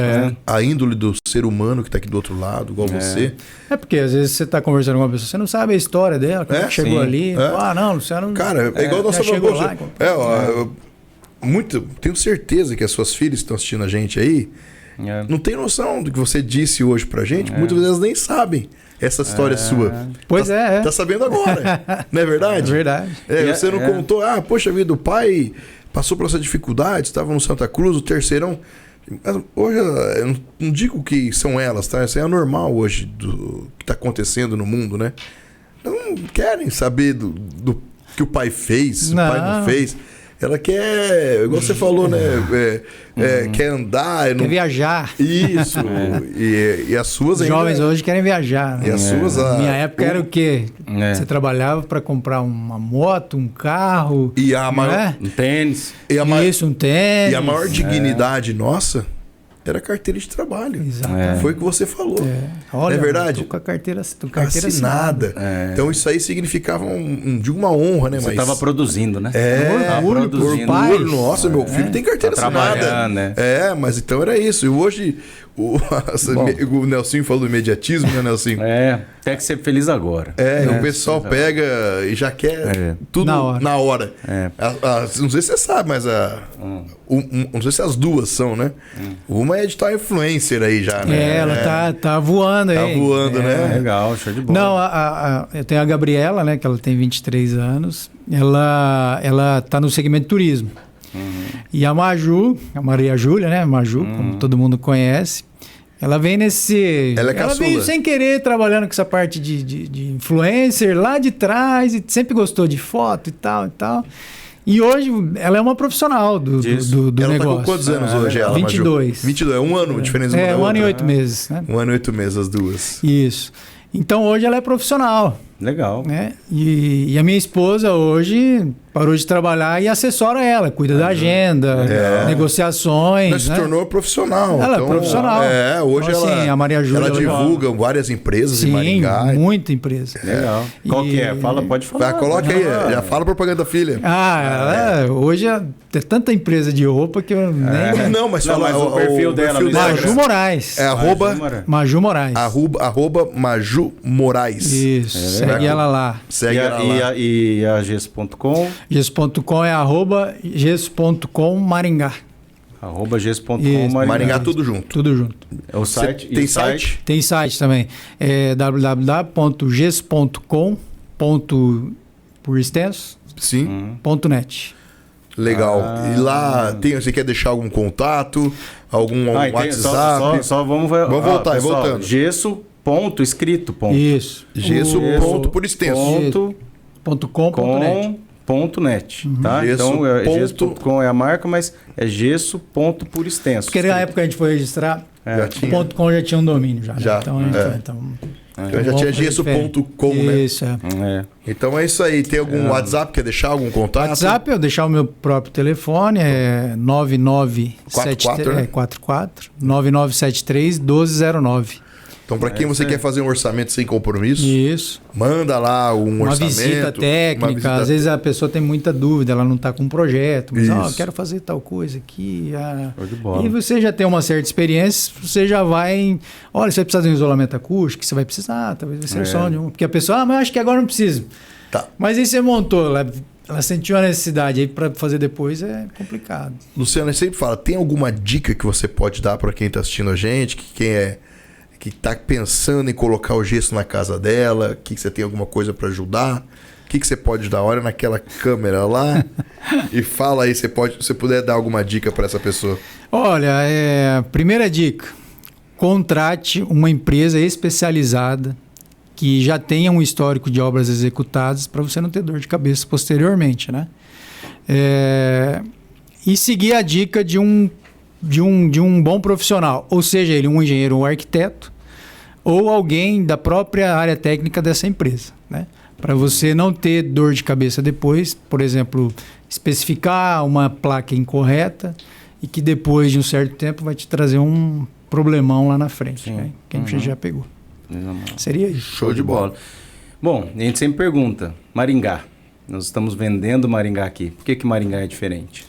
a índole do ser humano que está aqui do outro lado, igual você. É porque às vezes você está conversando com uma pessoa, você não sabe a história dela, como chegou ali. Não, Luciano. Cara, é igual nossa chegou lá. Tenho certeza que as suas filhas estão assistindo a gente aí. Não tem noção do que você disse hoje pra gente. Muitas vezes elas nem sabem essa história sua. Pois Tá sabendo agora. Não é verdade? É verdade. Você não contou, poxa vida, o pai passou por essa dificuldade, estava no Santa Cruz, o terceirão. Mas hoje, eu não digo que são elas, tá? Isso é anormal hoje do que está acontecendo no mundo, né? Não querem saber do que o pai fez, o pai não fez. Ela quer, igual você falou, né? Quer andar. Quer viajar. Isso. E as suas Os jovens hoje querem viajar. Né? E as suas... Na minha época era o quê? Você trabalhava para comprar uma moto, um carro. E a maior... Um tênis. Isso, um tênis. E a maior dignidade nossa era a carteira de trabalho. Exatamente. Foi o que você falou. Olha, não é verdade? Tô com a carteira assinada. Então isso aí significava de uma honra, né? Você estava produzindo, né? Orgulho. Nossa, meu filho tem carteira assinada. Né? Mas então era isso. E hoje o Nelson falou do imediatismo, né, Nelson? Tem que ser feliz agora. O pessoal pega e já quer tudo na hora. Não sei se você sabe, mas não sei se as duas são, né? Uma é digital influencer aí já, né? Ela tá voando aí. Tá voando, né? Legal, show de bola. Não, eu tenho a Gabriela, né? Que ela tem 23 anos. Ela tá no segmento de turismo. E a Maju, a Maria Júlia, né? Maju, como todo mundo conhece. Ela vem nesse... Ela veio sem querer trabalhando com essa parte de influencer lá de trás. E sempre gostou de foto e tal e tal. E hoje ela é uma profissional do negócio. Ela tá com quantos anos hoje, ela, 22. Maju? 22, é um ano de diferença uma da outra. 1 ano e 8 meses, né? 1 ano e 8 meses, as duas. Isso. Então hoje ela é profissional. Legal. Né? E a minha esposa hoje parou de trabalhar e assessora ela, cuida da agenda, negociações. Ela se tornou profissional. Ela é profissional. Hoje então, ela, a Maria Júlia, ela divulga várias empresas em Maringá. Muita empresa. Legal. Qual que é? Pode falar. Coloca aí, já fala a propaganda da filha. Hoje tem tanta empresa de roupa que eu nem... Não, mas fala o perfil dela. Maju Moraes. É Maju Moraes. Arroba Maju Moraes. Isso, segue ela lá. Segue ela lá. E a gesso.com? Gesso.com é @gesso.com Maringá. @gesso.com Maringá tudo junto. Tudo junto. O site? Tem site? Tem site também. É www.gesso.com por extenso. Sim. .net. Legal. E lá você quer deixar algum contato? Algum WhatsApp? Só vamos voltar, pessoal, voltando. Gesso. Escrito. Isso. Gesso. Por extenso. .net, tá? Então, gesso.com é a marca, mas é gesso. Por extenso. Porque na época que a gente foi registrar, o .com já tinha um domínio já. Já. Então, então já tinha gesso.com, né? Isso, Então é isso aí. Tem algum WhatsApp? Quer deixar algum contato? WhatsApp, eu deixar o meu próprio telefone, é 9974 né? 9973 1209. Então, para quem você quer fazer um orçamento sem compromisso, Isso. manda lá um Uma orçamento. visita técnica. Às vezes a pessoa tem muita dúvida, ela não está com um projeto, mas eu quero fazer tal coisa aqui. Show de bola. E você já tem uma certa experiência, você já vai. Olha, você vai precisar de um isolamento acústico, você vai precisar, talvez vai ser só de um. Porque a pessoa, mas eu acho que agora não precisa. Tá. Mas aí você montou, ela sentiu a necessidade, aí para fazer depois é complicado. Luciano, sempre fala, tem alguma dica que você pode dar para quem está assistindo a gente, que está pensando em colocar o gesso na casa dela, que você tem alguma coisa para ajudar? O que você pode dar? Olha naquela câmera lá e fala aí, se você puder dar alguma dica para essa pessoa. Olha, primeira dica, contrate uma empresa especializada que já tenha um histórico de obras executadas para você não ter dor de cabeça posteriormente, né? E seguir a dica de um bom profissional, ou seja, ele um engenheiro ou um arquiteto, ou alguém da própria área técnica dessa empresa, né? Para você não ter dor de cabeça depois, por exemplo, especificar uma placa incorreta e que depois de um certo tempo vai te trazer um problemão lá na frente, né? Que a gente já pegou. Seria isso. Show de bola. Bom, a gente sempre pergunta, Maringá, nós estamos vendendo Maringá aqui, por que Maringá é diferente?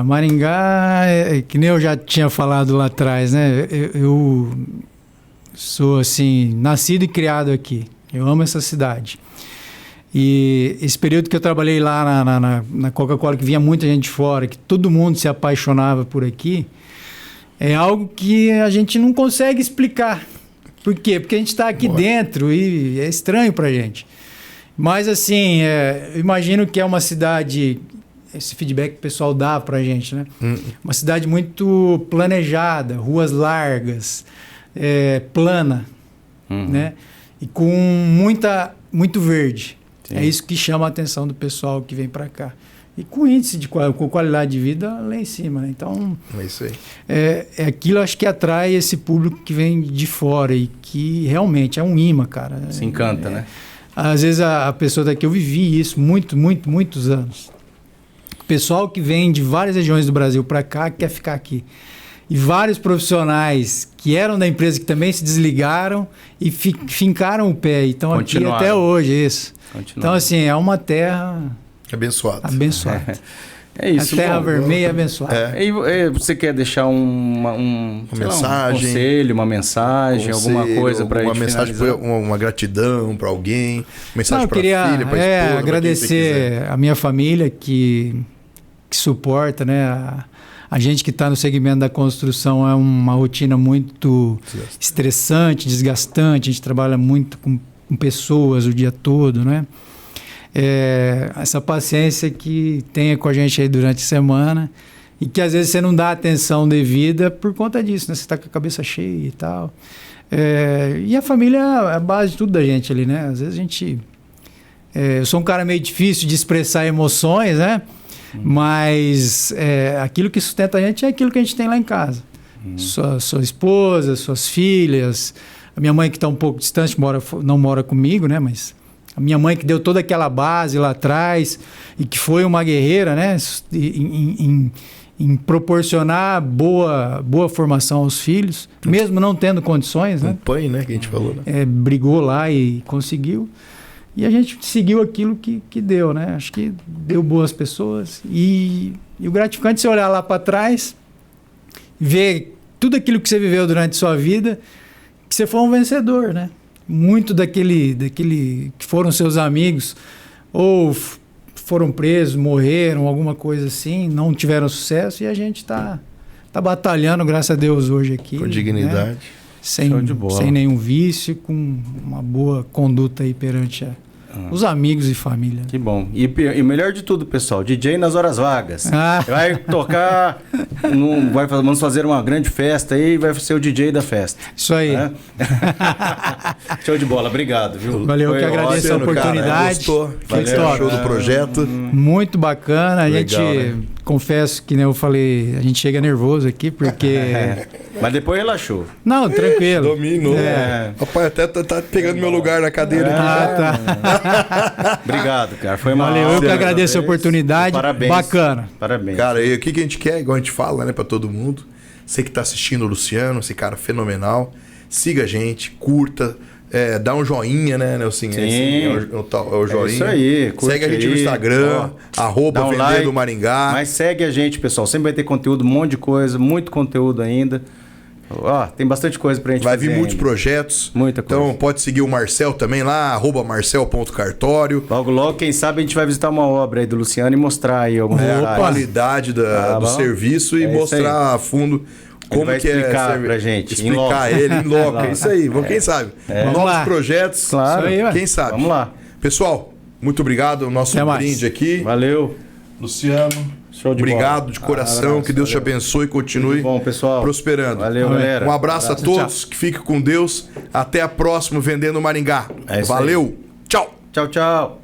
Maringá, que nem eu já tinha falado lá atrás, né? Eu sou assim, nascido e criado aqui. Eu amo essa cidade. E esse período que eu trabalhei lá na Coca-Cola, que vinha muita gente de fora, que todo mundo se apaixonava por aqui, é algo que a gente não consegue explicar. Por quê? Porque a gente está aqui dentro e é estranho pra gente. Mas assim, eu imagino que é uma cidade... Esse feedback que o pessoal dá pra gente, né? Uma cidade muito planejada, ruas largas, plana, né? E com muito verde. Sim. É isso que chama a atenção do pessoal que vem para cá. E com índice com qualidade de vida lá em cima, né? Então, é isso aí. É aquilo, acho que atrai esse público que vem de fora e que realmente é um imã, cara. Se encanta, né? Às vezes a pessoa daqui, eu vivi isso muitos anos. O pessoal que vem de várias regiões do Brasil para cá quer ficar aqui. E vários profissionais que eram da empresa que também se desligaram e fincaram o pé. Então aqui até hoje, isso. Então assim, é uma terra abençoada. É isso. A terra vermelha abençoada. E você quer deixar uma mensagem, um conselho, uma mensagem, alguma coisa para uma mensagem, uma gratidão para alguém, mensagem para a filha, para a esposa, agradecer a minha família que suporta, né? A gente que está no segmento da construção é uma rotina muito estressante, desgastante. A gente trabalha muito com pessoas o dia todo, né? Essa paciência que tenha com a gente aí durante a semana e que às vezes você não dá atenção devida por conta disso, né? Você está com a cabeça cheia e tal. E a família é a base de tudo da gente ali, né? Às vezes a gente... eu sou um cara meio difícil de expressar emoções, né? Mas aquilo que sustenta a gente é aquilo que a gente tem lá em casa. Sua esposa, suas filhas, a minha mãe que está um pouco distante, não mora comigo, né? Mas a minha mãe que deu toda aquela base lá atrás e que foi uma guerreira, né? Em proporcionar boa formação aos filhos, mesmo não tendo condições, né? Pai, né? Que a gente falou, né? Brigou lá e conseguiu. E a gente seguiu aquilo que deu, né? Acho que deu boas pessoas. E o gratificante é você olhar lá para trás, ver tudo aquilo que você viveu durante sua vida, que você foi um vencedor, né? Muito daquele que foram seus amigos, ou foram presos, morreram, alguma coisa assim, não tiveram sucesso, e a gente tá batalhando, graças a Deus, hoje aqui. Com dignidade. Né? Sem nenhum vício, com uma boa conduta aí perante os amigos e família. Que bom. E o melhor de tudo, pessoal, DJ nas horas vagas. Vai tocar, vamos fazer uma grande festa aí, vai ser o DJ da festa. Isso aí. Né? Show de bola, obrigado, viu? Valeu, que agradeço a oportunidade. Gostou? Valeu, show do projeto. Muito bacana. A gente, confesso que, né, eu falei, a gente chega nervoso aqui, porque... Mas depois relaxou. Não, tranquilo. Dominou. Papai até tá pegando meu lugar na cadeira aqui. Tá. Obrigado, cara. Foi uma Valeu, eu que agradeço a oportunidade. Parabéns. Bacana. Parabéns. Cara, e o que a gente quer, igual a gente fala, né, pra todo mundo, você que tá assistindo o Luciano, esse cara fenomenal, siga a gente, curta, dá um joinha, né, Nelson? Sim. É o joinha. Isso aí, curte segue a gente aí, no Instagram, dá um @Vendendo like, Maringá. Mas segue a gente, pessoal. Sempre vai ter conteúdo, um monte de coisa, muito conteúdo ainda. Ó, tem bastante coisa pra gente Vai fazer vir muitos ainda. projetos. Muita coisa. Então pode seguir o Marcel também lá, @marcel.cartório. Logo, logo, quem sabe a gente vai visitar uma obra aí do Luciano e mostrar aí alguns A detalhes. qualidade do bom. serviço e É isso mostrar a fundo como vai que explicar é pra gente, em explicar loco. ele em loco. É isso aí. Quem sabe? Vamos Novos lá. projetos. Claro. Isso aí, ué. Quem sabe? Vamos lá. Pessoal, muito obrigado. O nosso Até mais. brinde aqui. Valeu. Luciano. Show de Obrigado bola. de coração. Abraço, Que Deus te valeu. abençoe e continue Tudo bom, pessoal. prosperando. Valeu, Amém. galera. Um abraço a todos. Que fique com Deus. Até a próxima Vendendo Maringá. É isso aí. Valeu. Tchau. Tchau, tchau.